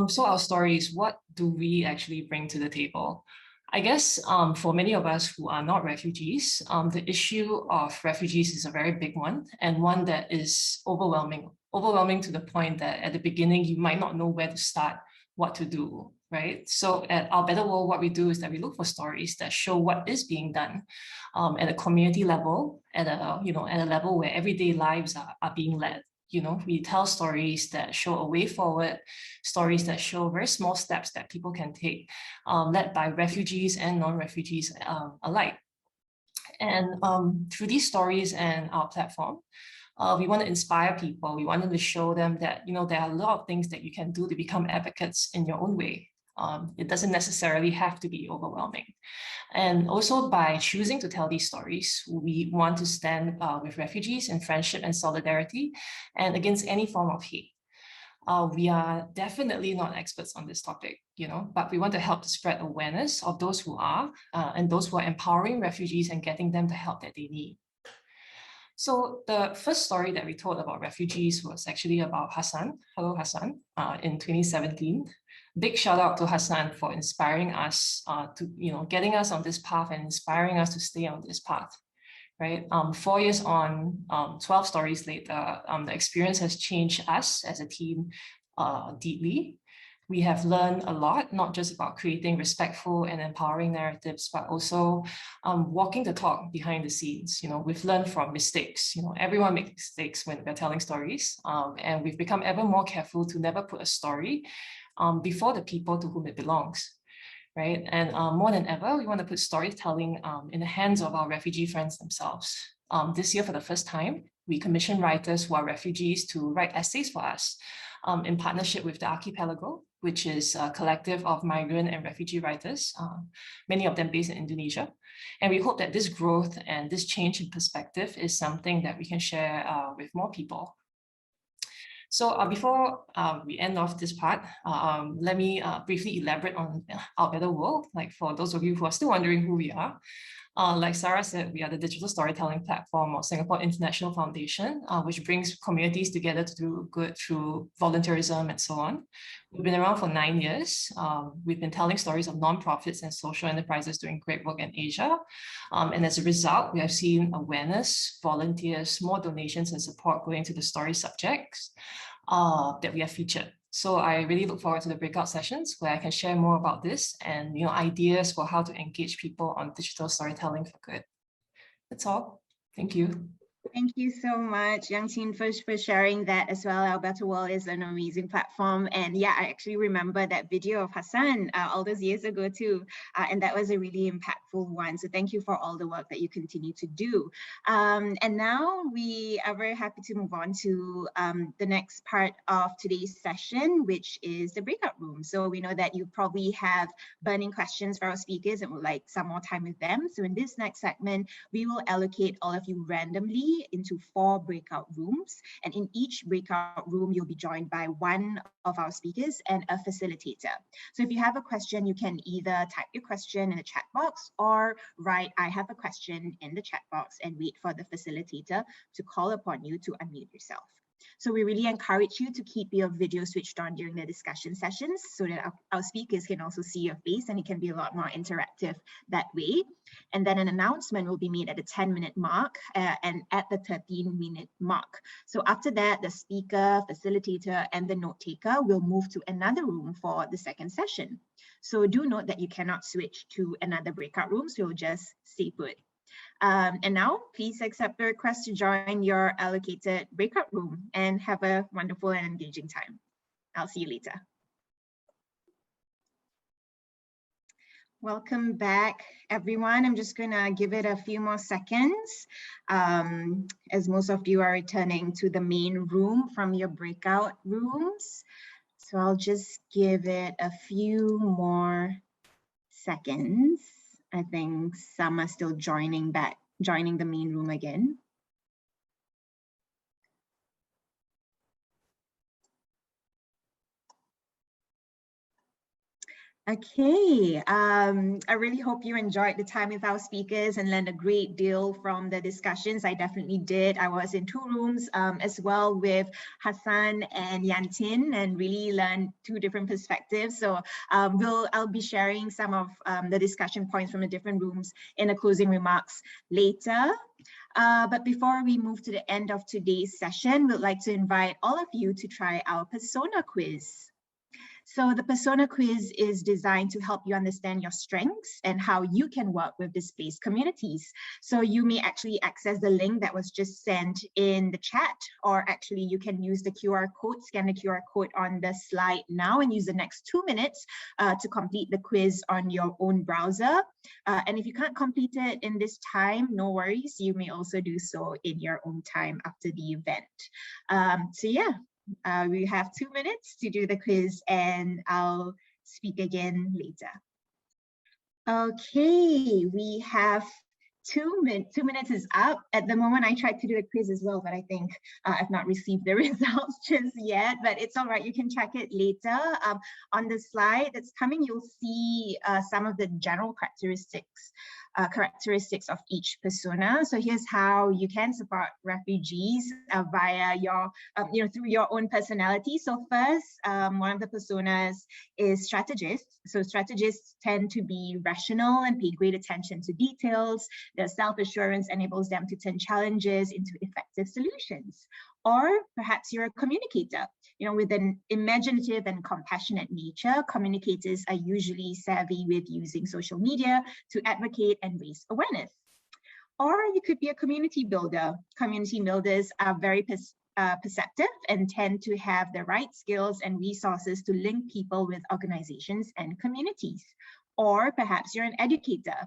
Speaker 8: So our stories, what do we actually bring to the table? I guess for many of us who are not refugees, the issue of refugees is a very big one, and one that is overwhelming to the point that at the beginning, you might not know where to start, what to do, right? So at Our Better World, what we do is that we look for stories that show what is being done at a community level, at a level where everyday lives are being led. You know, we tell stories that show a way forward, stories that show very small steps that people can take, led by refugees and non-refugees alike. And through these stories and our platform, we want to inspire people. We wanted to show them that, you know, there are a lot of things that you can do to become advocates in your own way. It doesn't necessarily have to be overwhelming. And also by choosing to tell these stories, we want to stand with refugees in friendship and solidarity and against any form of hate. We are definitely not experts on this topic, you know, but we want to help to spread awareness of those who are and those who are empowering refugees and getting them the help that they need. So the first story that we told about refugees was actually about Hassan. Hello, Hassan, in 2017. Big shout out to Hassan for inspiring us to, you know, getting us on this path and inspiring us to stay on this path, right? 4 years on, 12 stories later, the experience has changed us as a team deeply. We have learned a lot, not just about creating respectful and empowering narratives, but also walking the talk behind the scenes. You know, we've learned from mistakes. You know, everyone makes mistakes when we're telling stories, and we've become ever more careful to never put a story before the people to whom it belongs, right? And more than ever, we want to put storytelling in the hands of our refugee friends themselves. This year, for the first time, we commission writers who are refugees to write essays for us in partnership with the Archipelago, which is a collective of migrant and refugee writers, many of them based in Indonesia. And we hope that this growth and this change in perspective is something that we can share with more people. So before we end off this part, let me briefly elaborate on Our Better World. Like for those of you who are still wondering who we are, like Sarah said, we are the digital storytelling platform of Singapore International Foundation, which brings communities together to do good through volunteerism and so on. We've been around for 9 years. We've been telling stories of nonprofits and social enterprises doing great work in Asia. And as a result, we have seen awareness, volunteers, more donations and support going to the story subjects that we have featured. So I really look forward to the breakout sessions where I can share more about this and, you know, ideas for how to engage people on digital storytelling for good. That's all. Thank you.
Speaker 1: Thank you so much, Yang Chin, for sharing that as well. Our Better World is an amazing platform. And yeah, I actually remember that video of Hassan all those years ago too. And that was a really impactful one. So thank you for all the work that you continue to do. And now we are very happy to move on to the next part of today's session, which is the breakout room. So we know that you probably have burning questions for our speakers and would like some more time with them. So in this next segment, we will allocate all of you randomly into 4 breakout rooms, and in each breakout room you'll be joined by one of our speakers and a facilitator. So if you have a question, you can either type your question in the chat box or write "I have a question" in the chat box and wait for the facilitator to call upon you to unmute yourself. So we really encourage you to keep your video switched on during the discussion sessions so that our speakers can also see your face and it can be a lot more interactive that way. And then an announcement will be made at the 10-minute mark and at the 13-minute mark. So after that, the speaker, facilitator, and the note taker will move to another room for the second session. So do note that you cannot switch to another breakout room, so you'll just stay put. And now, please accept the request to join your allocated breakout room and have a wonderful and engaging time. I'll see you later. Welcome back, everyone. I'm just going to give it a few more seconds as most of you are returning to the main room from your breakout rooms. So I'll just give it a few more seconds. I think some are still joining the main room again. Okay, I really hope you enjoyed the time with our speakers and learned a great deal from the discussions. I definitely did. I was in 2 rooms as well with Hassan and Yan Tin and really learned 2 different perspectives. So I'll be sharing some of the discussion points from the different rooms in the closing remarks later. But before we move to the end of today's session, we'd like to invite all of you to try our persona quiz. So the persona quiz is designed to help you understand your strengths and how you can work with displaced communities. So you may actually access the link that was just sent in the chat, or actually you can use the QR code, scan the QR code on the slide now and use the next 2 minutes to complete the quiz on your own browser. And if you can't complete it in this time, no worries, you may also do so in your own time after the event. So yeah. We have 2 minutes to do the quiz and I'll speak again later. Okay, we have 2 minutes. 2 minutes is up. At the moment, I tried to do a quiz as well, but I think I've not received the results just yet, but it's all right. You can check it later. On the slide that's coming, you'll see some of the general characteristics of each persona. So here's how you can support refugees via your, through your own personality. So first, one of the personas is strategists. So strategists tend to be rational and pay great attention to details. Their self-assurance enables them to turn challenges into effective solutions. Or perhaps you're a communicator. With an imaginative and compassionate nature, communicators are usually savvy with using social media to advocate and raise awareness. Or you could be a community builder. Community builders are very perceptive and tend to have the right skills and resources to link people with organizations and communities. Or perhaps you're an educator.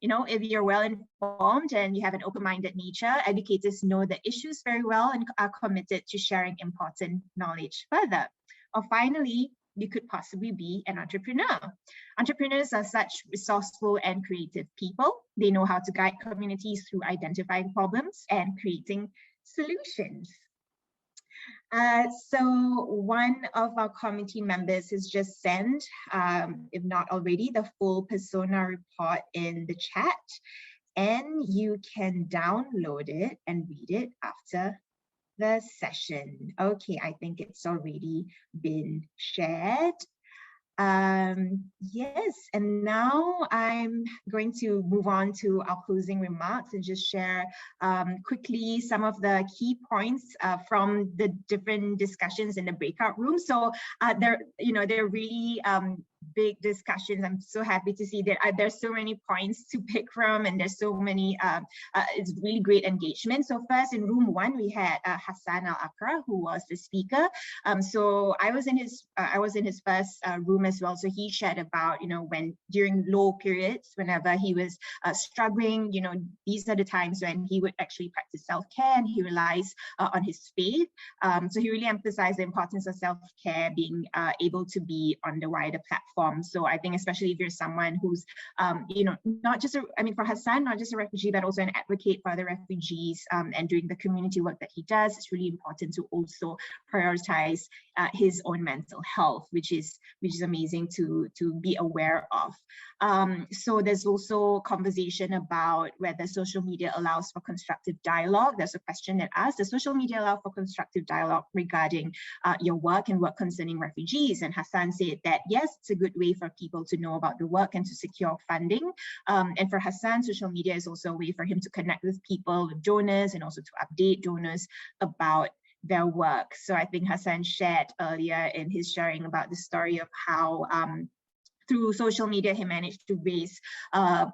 Speaker 1: If you're well informed and you have an open-minded nature, educators know the issues very well and are committed to sharing important knowledge further. Or finally, you could possibly be an entrepreneur. Entrepreneurs are such resourceful and creative people. They know how to guide communities through identifying problems and creating solutions. So one of our committee members has just sent, if not already, the full persona report in the chat, and you can download it and read it after the session. Okay, I think it's already been shared. Yes, and now I'm going to move on to our closing remarks and just share quickly some of the key points from the different discussions in the breakout room. So they're really big discussions. I'm so happy to see that there's so many points to pick from, and there's so many, it's really great engagement. So first in room 1, we had Hassan Al-Akra, who was the speaker. So I was in his first room as well. So he shared about, when during low periods, whenever he was struggling, these are the times when he would actually practice self-care and he relies on his faith. So he really emphasized the importance of self-care, being able to be on the wider platform. So I think especially if you're someone who's, not just, for Hassan, not just a refugee, but also an advocate for other refugees and doing the community work that he does, it's really important to also prioritize his own mental health, which is amazing to be aware of. So there's also conversation about whether social media allows for constructive dialogue. There's a question that asks, does social media allow for constructive dialogue regarding your work and work concerning refugees? And Hassan said that yes, it's a good way for people to know about the work and to secure funding. And for Hassan, social media is also a way for him to connect with people, with donors, and also to update donors about their work. So I think Hassan shared earlier in his sharing about the story of how through social media, he managed to raise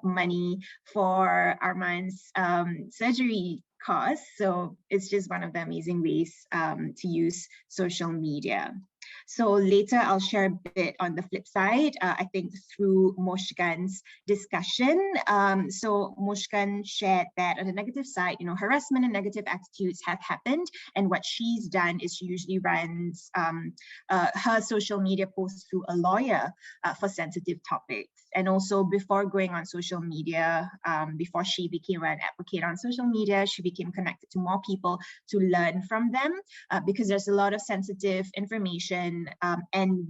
Speaker 1: money for Arman's surgery costs. So it's just one of the amazing ways to use social media. So later I'll share a bit on the flip side, I think through Moshgan's discussion. So Moshgan shared that on the negative side, harassment and negative attitudes have happened. And what she's done is she usually runs her social media posts through a lawyer for sensitive topics. And also before going on social media, before she became an advocate on social media, she became connected to more people to learn from them because there's a lot of sensitive information. And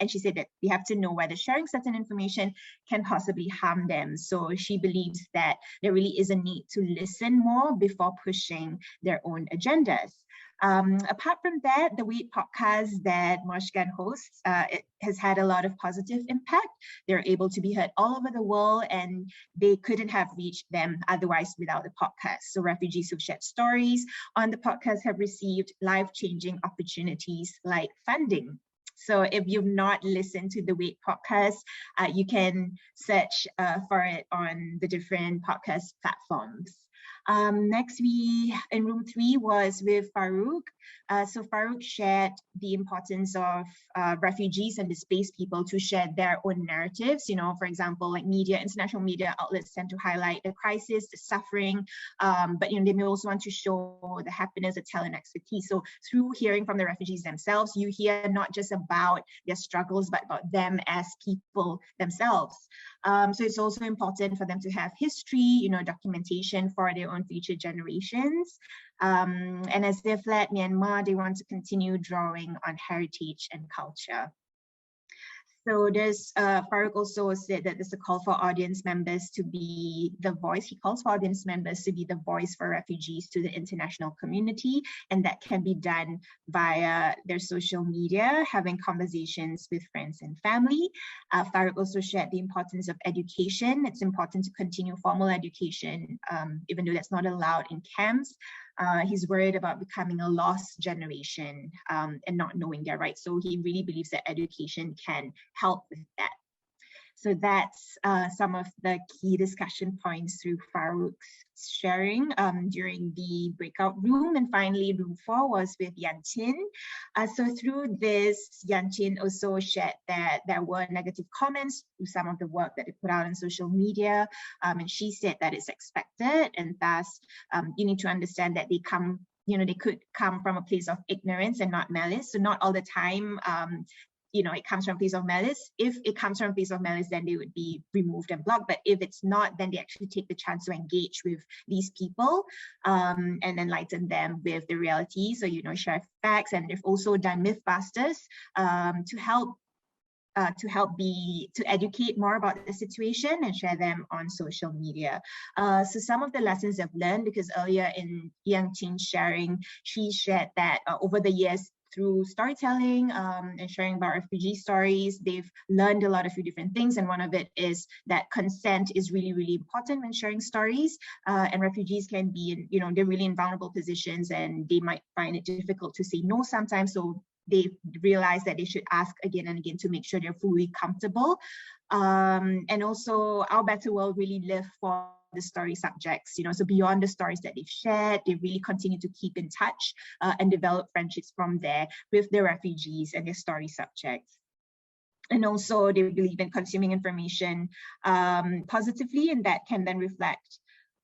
Speaker 1: she said that we have to know whether sharing certain information can possibly harm them. So she believes that there really is a need to listen more before pushing their own agendas. Apart from that, the WAIT podcast that Moshgan hosts, it has had a lot of positive impact. They're able to be heard all over the world, and they couldn't have reached them otherwise without the podcast. So refugees who've shared stories on the podcast have received life-changing opportunities like funding. So if you've not listened to the Wait podcast, you can search for it on the different podcast platforms. Next, in room 3 was with Farouk. So Farouk shared the importance of refugees and displaced people to share their own narratives. You know, for example, like international media outlets tend to highlight the crisis, the suffering, but you know, they may also want to show the happiness, the talent, expertise. So through hearing from the refugees themselves, you hear not just about their struggles, but about them as people themselves. So it's also important for them to have history, you know, documentation for their own future generations. And as they've led Myanmar, they want to continue drawing on heritage and culture. So there's, Farouk also said that there's a call for audience members to be the voice. He calls for audience members to be the voice for refugees to the international community. And that can be done via their social media, having conversations with friends and family. Farouk also shared the importance of education. It's important to continue formal education, even though that's not allowed in camps. He's worried about becoming a lost generation and not knowing their rights. So he really believes that education can help with that. So that's some of the key discussion points through Farouk's sharing during the breakout room. And finally, room 4 was with Yan Chin. So through this, Yan Chin also shared that there were negative comments through some of the work that they put out on social media. And she said that it's expected, and thus you need to understand that they come, you know, they could come from a place of ignorance and not malice. So not all the time, you know, it comes from a place of malice. If it comes from a place of malice, then they would be removed and blocked. But if it's not, then they actually take the chance to engage with these people and enlighten them with the reality. So, you know, share facts. And they've also done Mythbusters to educate more about the situation and share them on social media. So some of the lessons I've learned, because earlier in Yang Chin's sharing, she shared that over the years, through storytelling and sharing about refugee stories, they've learned a lot of few different things. And one of it is that consent is really, really important when sharing stories. And refugees can be in, you know, they're really in vulnerable positions and they might find it difficult to say no sometimes. So they realize that they should ask again and again to make sure they're fully comfortable. And also Our Better World really live for the story subjects, you know, so beyond the stories that they've shared, they really continue to keep in touch and develop friendships from there with the refugees and their story subjects. And also they believe in consuming information positively, and that can then reflect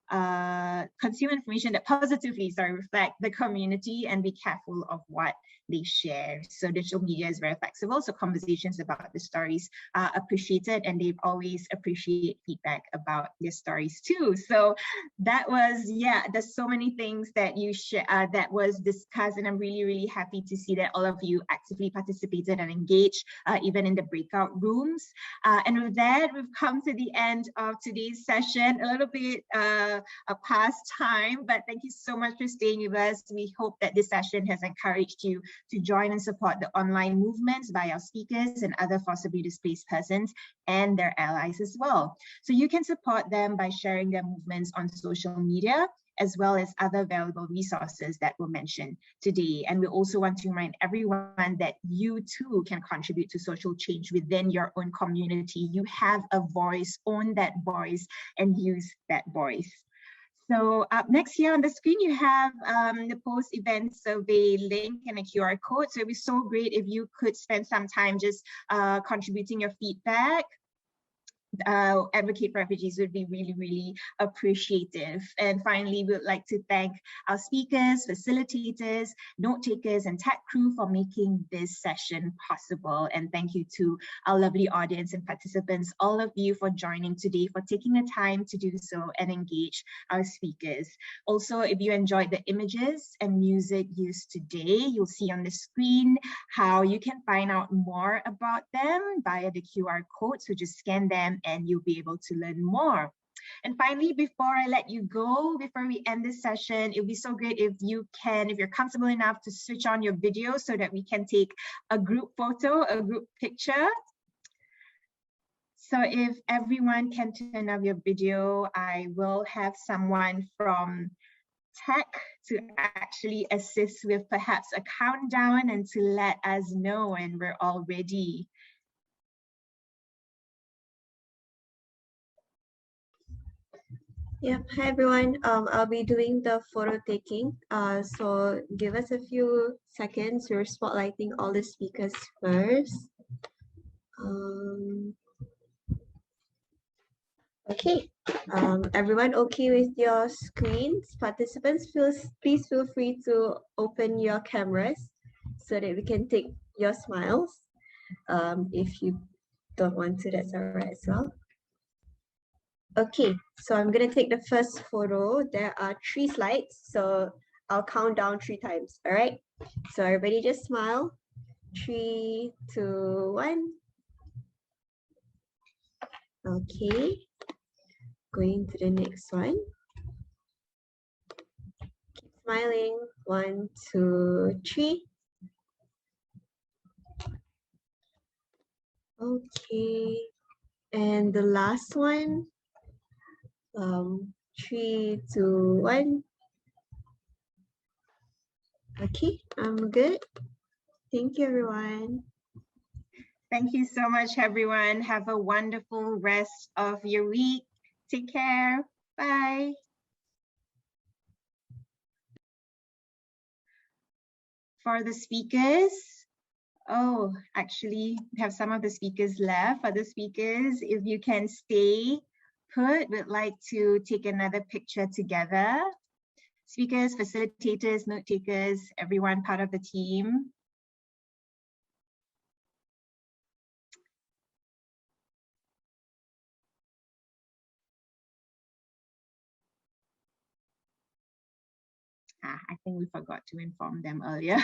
Speaker 1: consume information that positively reflect the community and be careful of what they share. So digital media is very flexible, so conversations about the stories are appreciated, and they always appreciate feedback about their stories too. So that was, yeah, there's so many things that you that was discussed, and I'm really, really happy to see that all of you actively participated and engaged even in the breakout rooms. And with that, we've come to the end of today's session, a little bit past time, but thank you so much for staying with us. We hope that this session has encouraged you to join and support the online movements by our speakers and other forcibly displaced persons and their allies as well. So you can support them by sharing their movements on social media, as well as other valuable resources that were mentioned today. And we also want to remind everyone that you too can contribute to social change within your own community. You have a voice, own that voice, and use that voice. So up next here on the screen, you have the post-event survey link and a QR code. So it'd be so great if you could spend some time just contributing your feedback. Advocate for Refugees would be really, really appreciative. And finally, we would like to thank our speakers, facilitators, note takers, and tech crew for making this session possible. And thank you to our lovely audience and participants, all of you for joining today, for taking the time to do so and engage our speakers. Also, if you enjoyed the images and music used today, you'll see on the screen how you can find out more about them via the QR code. So just scan them and you'll be able to learn more. And finally, before I let you go, before we end this session, it would be so great if you can, if you're comfortable enough, to switch on your video so that we can take a group photo, a group picture. So if everyone can turn off your video, I will have someone from tech to actually assist with perhaps a countdown and to let us know when we're all ready.
Speaker 9: Yeah, hi everyone. I'll be doing the photo taking. So give us a few seconds. We're spotlighting all the speakers first. Okay. Everyone okay with your screens? Participants, please feel free to open your cameras so that we can take your smiles. If you don't want to, that's all right as well. Okay, so I'm gonna take the first photo. There are 3 slides, so I'll count down 3 times, all right? So everybody just smile. 3, 2, 1. Okay, going to the next one. Keep smiling. 1, 2, 3. Okay, and the last one. 3, 2, 1. Okay, I'm good. Thank you, everyone.
Speaker 1: Thank you so much, everyone. Have a wonderful rest of your week. Take care. Bye. For the speakers, actually, we have some of the speakers left. For the speakers, if you can stay put, we'd like to take another picture together. Speakers, facilitators, note takers, everyone part of the team. I think we forgot to inform them earlier.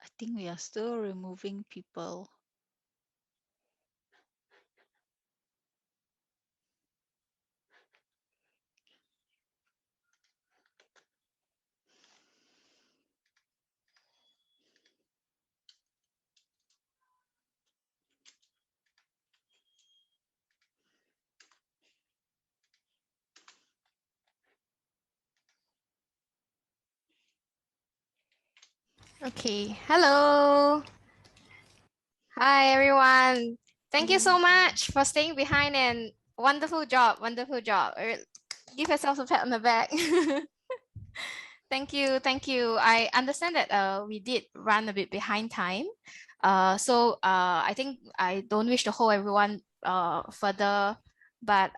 Speaker 10: I think we are still removing people.
Speaker 11: Okay, hello. Hi, everyone. Thank you so much for staying behind and wonderful job, wonderful job. Give yourself a pat on the back. Thank you, thank you. I understand that we did run a bit behind time. So I think I don't wish to hold everyone further, but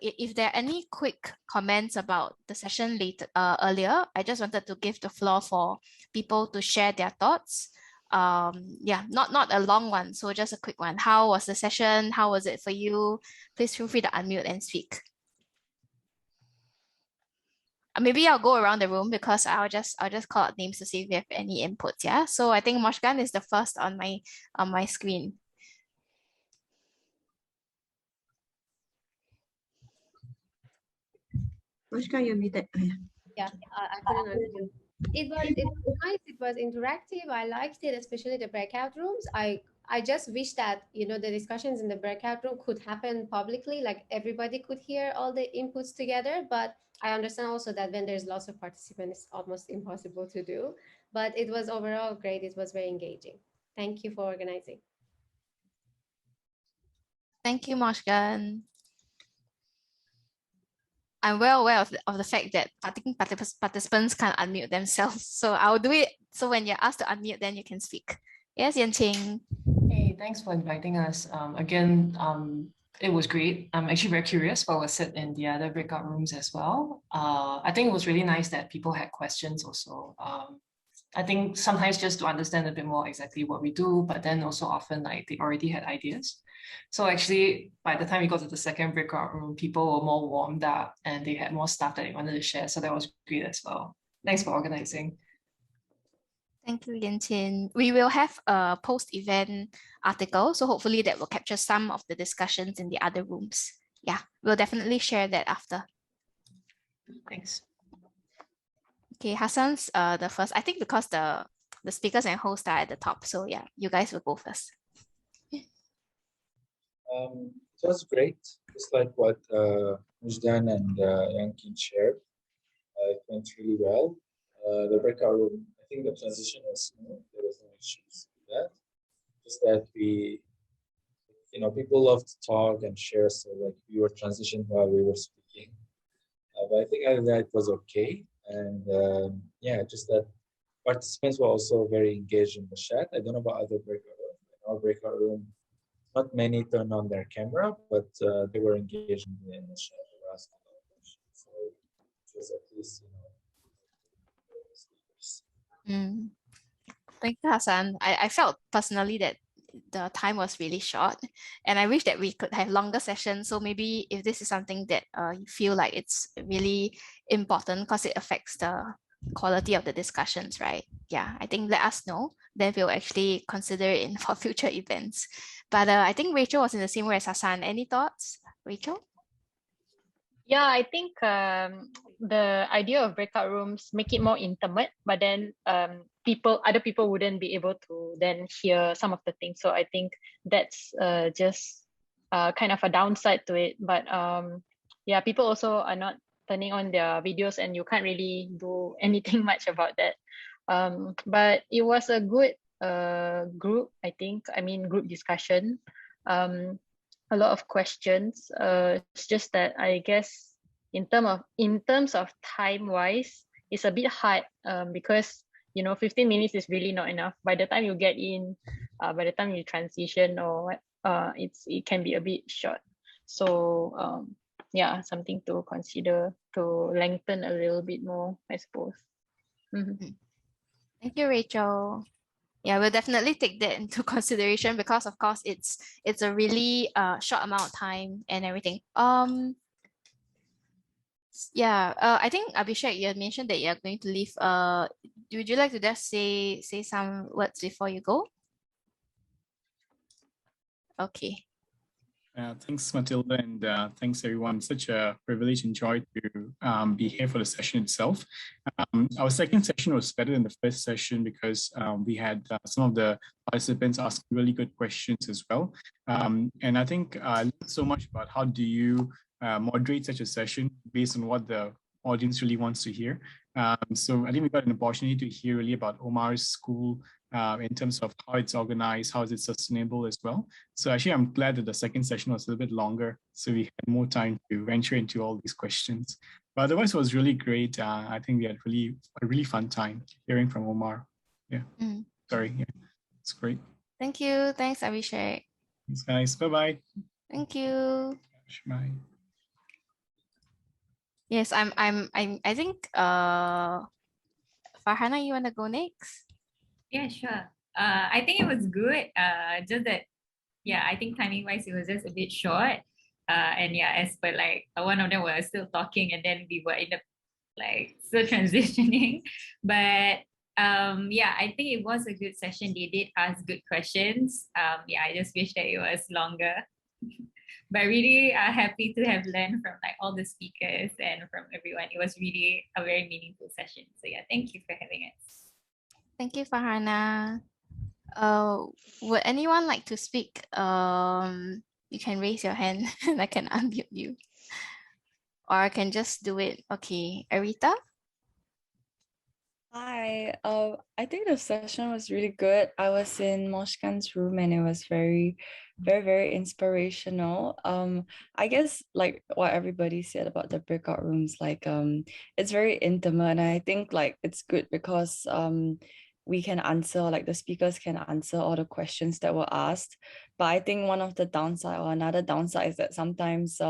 Speaker 11: if there are any quick comments about the session later earlier, I just wanted to give the floor for people to share their thoughts. Yeah, not a long one, so just a quick one. How was the session? How was it for you? Please feel free to unmute and speak. Maybe I'll go around the room because I'll just call out names to see if we have any inputs. Yeah. So I think Moshgan is the first on my screen.
Speaker 9: Moshgan, you're muted.
Speaker 2: Yeah, I couldn't unmute. It was nice. It was interactive. I liked it, especially the breakout rooms. I just wish that the discussions in the breakout room could happen publicly, like everybody could hear all the inputs together. But I understand also that when there's lots of participants, it's almost impossible to do. But it was overall great. It was very engaging. Thank you for organizing.
Speaker 11: Thank you, Moshgan. I'm well aware of the fact that participants can't unmute themselves. So I'll do it. So when you're asked to unmute, then you can speak. Yes, Yanqing.
Speaker 8: Hey, thanks for inviting us. Again, it was great. I'm actually very curious what was said in the other breakout rooms as well. I think it was really nice that people had questions also. I think sometimes just to understand a bit more exactly what we do, but then also often like they already had ideas. So actually, by the time we got to the second breakout room, people were more warmed up and they had more stuff that they wanted to share. So that was great as well. Thanks for organizing.
Speaker 11: Thank you, Yanqing. We will have a post-event article, so hopefully that will capture some of the discussions in the other rooms. Yeah, we'll definitely share that after.
Speaker 8: Thanks.
Speaker 11: Okay, Hassan's the first. I think because the speakers and hosts are at the top. So yeah, you guys will go first.
Speaker 4: It was great, just like what Mujdan and Yankin shared. It went really well. The breakout room, I think the transition was smooth. There was no issues with that. Just that people love to talk and share, so like we were transitioning while we were speaking. But I think other than that, it was okay. And yeah, just that participants were also very engaged in the chat. I don't know about other breakout rooms. In our breakout room, not many turned on their camera, but they were engaged in the chat. They were asking a lot of questions. So it was at least,
Speaker 11: Thank you, Hassan. I felt personally that the time was really short, and I wish that we could have longer sessions. So maybe if this is something that you feel like it's really important because it affects the quality of the discussions, right? Yeah, I think let us know. Then we'll actually consider it for future events. But I think Rachel was in the same way as Hassan. Any thoughts, Rachel?
Speaker 12: Yeah, I think the idea of breakout rooms make it more intimate, but then other people wouldn't be able to then hear some of the things. So I think that's just kind of a downside to it. But yeah, people also are not turning on their videos, and you can't really do anything much about that. But it was a good group, I think. I mean, group discussion. A lot of questions. It's just that I guess in terms of time wise, it's a bit hard because 15 minutes is really not enough. By the time you get in, by the time you transition or it can be a bit short. So yeah, something to consider to lengthen a little bit more, I suppose.
Speaker 11: Thank you, Rachel. Yeah, we'll definitely take that into consideration because of course it's a really short amount of time and everything. Yeah, I think Abhishek, you had mentioned that you're going to leave. Would you like to just say some words before you go? Okay.
Speaker 13: Thanks, Matilda, and thanks everyone. Such a privilege and joy to be here for the session itself. Our second session was better than the first session because we had some of the participants ask really good questions as well. And I think I learned so much about how do you moderate such a session based on what the audience really wants to hear. So I think we got an opportunity to hear really about Omar's school in terms of how it's organized, how is it sustainable as well. So actually, I'm glad that the second session was a little bit longer, so we had more time to venture into all these questions. But otherwise, it was really great. I think we had a really fun time hearing from Omar. Yeah, sorry, yeah, it's great.
Speaker 11: Thank you. Thanks, Abhishek.
Speaker 13: Thanks, guys. Bye-bye.
Speaker 11: Thank you.
Speaker 13: Bye.
Speaker 11: Yes, I think Farhana, you wanna go next?
Speaker 14: Yeah, sure. I think it was good. Just that, yeah, I think timing wise it was just a bit short. And yeah, as per like one of them was still talking, and then we were in the still transitioning. But yeah, I think it was a good session. They did ask good questions. Yeah, I just wish that it was longer. But really happy to have learned from all the speakers and from everyone. It was really a very meaningful session. So yeah, thank you for having us.
Speaker 11: Thank you, Farhana. Would anyone like to speak? You can raise your hand and I can unmute you. Or I can just do it. Okay, Arita?
Speaker 15: Hi, I think the session was really good. I was in Moshkan's room and it was very, very, very inspirational. I guess like what everybody said about the breakout rooms, it's very intimate, and I think it's good because we can answer, the speakers can answer all the questions that were asked. But I think one of the downside or another downside is that sometimes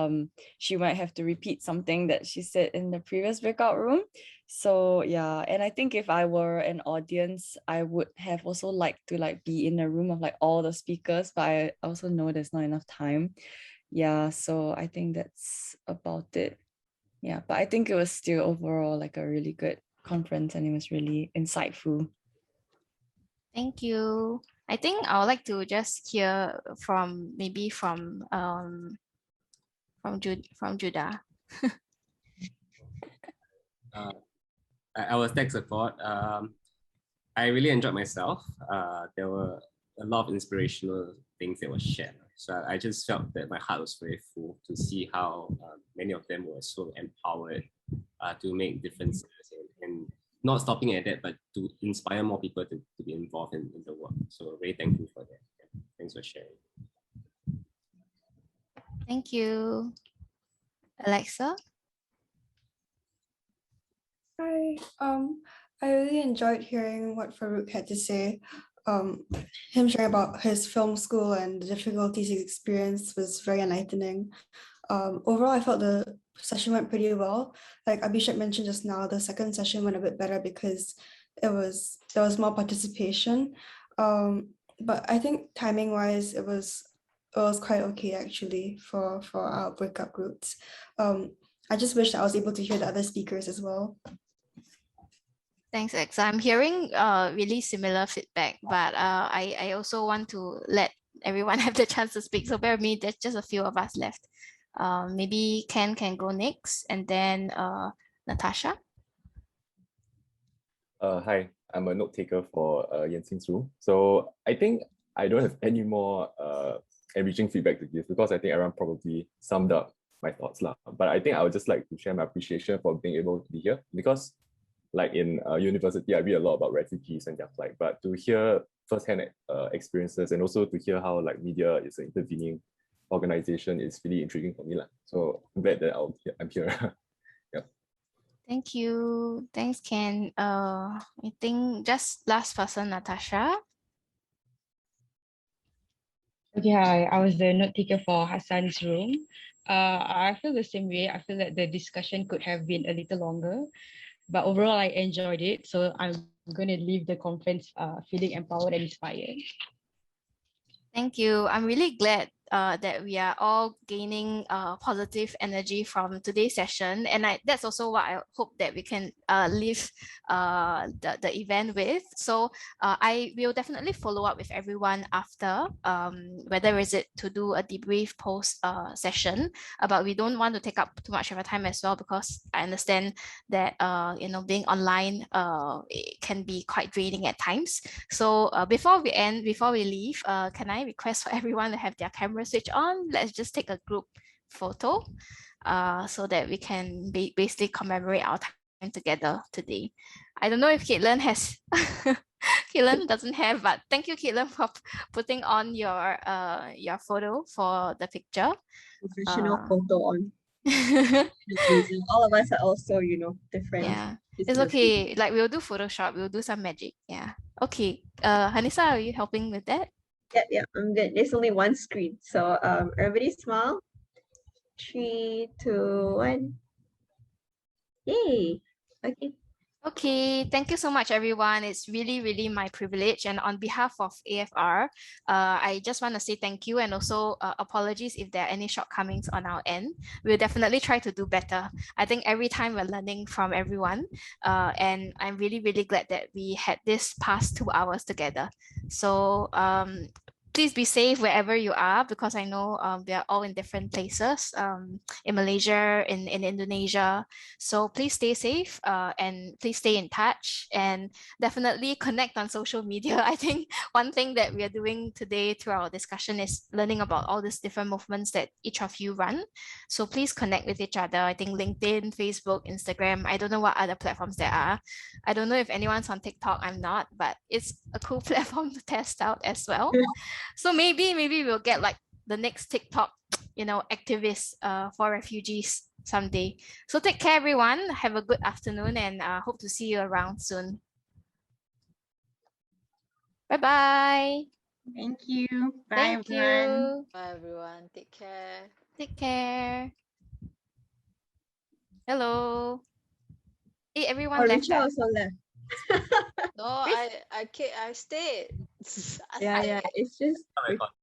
Speaker 15: she might have to repeat something that she said in the previous breakout room. So yeah, and I think if I were an audience, I would have also liked to be in a room of all the speakers, but I also know there's not enough time. Yeah, so I think that's about it. Yeah, but I think it was still overall a really good conference and it was really insightful.
Speaker 11: Thank you. I think I would like to just hear from Judah.
Speaker 16: I was tech support. I really enjoyed myself. There were a lot of inspirational things that were shared. So I just felt that my heart was very full to see how many of them were so empowered to make differences and not stopping at that, but to inspire more people to be involved in the work. So very thankful for that. Yeah. Thanks for sharing.
Speaker 11: Thank you. Alexa?
Speaker 17: Hi. I really enjoyed hearing what Farouk had to say. Him sharing about his film school and the difficulties he experienced was very enlightening. Overall, I felt the session went pretty well. Like Abhishek mentioned just now, the second session went a bit better because there was more participation. But I think timing wise, it was quite okay actually for our breakup groups. I just wish I was able to hear the other speakers as well.
Speaker 11: Thanks, Alexa. I'm hearing really similar feedback, but I also want to let everyone have the chance to speak. So bear with me, there's just a few of us left. Maybe Ken can go next, and then Natasha.
Speaker 18: Hi, I'm a note taker for Yensin's room. So I think I don't have any more enriching feedback to give because I think everyone probably summed up my thoughts. But I think I would just like to share my appreciation for being able to be here because like in university, I read a lot about refugees and their plight, but to hear firsthand experiences and also to hear how like media is an intervening organization is really intriguing for me. So I'm glad that I'm here. Yep.
Speaker 11: Thank you. Thanks, Ken. I think just last person, Natasha.
Speaker 19: Okay, hi. I was the note taker for Hassan's room. I feel the same way. I feel that the discussion could have been a little longer, but overall I enjoyed it. So I'm going to leave the conference feeling empowered and inspired.
Speaker 11: Thank you. I'm really glad that we are all gaining positive energy from today's session, and that's also what I hope that we can leave the event with. So I will definitely follow up with everyone after, whether is it to do a debrief post session, but we don't want to take up too much of our time as well because I understand that being online it can be quite draining at times. So before we leave, can I request for everyone to have their camera switch on? Let's just take a group photo so that we can basically commemorate our time together today. I don't know if Caitlin has Caitlin doesn't have, but thank you, Caitlin, for putting on your photo for the picture.
Speaker 9: Professional photo on. All of us are also, different.
Speaker 11: Yeah, it's okay. Like we'll do Photoshop, we'll do some magic. Yeah. Okay. Hanisa, are you helping with that?
Speaker 9: Yeah, I'm good. There's only one screen. So everybody smile. 3, 2, 1. Yay. Okay.
Speaker 11: Okay, thank you so much, everyone. It's really, really my privilege. And on behalf of AFR, I just want to say thank you and also apologies if there are any shortcomings on our end. We'll definitely try to do better. I think every time we're learning from everyone, and I'm really, really glad that we had this past 2 hours together. So please be safe wherever you are because I know we are all in different places in Malaysia, in Indonesia. So please stay safe and please stay in touch and definitely connect on social media. I think one thing that we are doing today through our discussion is learning about all these different movements that each of you run. So please connect with each other. I think LinkedIn, Facebook, Instagram, I don't know what other platforms there are. I don't know if anyone's on TikTok, I'm not, but it's a cool platform to test out as well. So maybe we'll get like the next TikTok, activists for refugees someday. So take care, everyone. Have a good afternoon and hope to see you around soon. Bye-bye.
Speaker 1: Thank you. Bye,
Speaker 11: Thank
Speaker 1: everyone.
Speaker 11: you.
Speaker 10: Bye, everyone. Take care.
Speaker 11: Take care. Hello. Hey, everyone left.
Speaker 9: Richard also left.
Speaker 10: No, I stayed.
Speaker 9: Yeah, it's just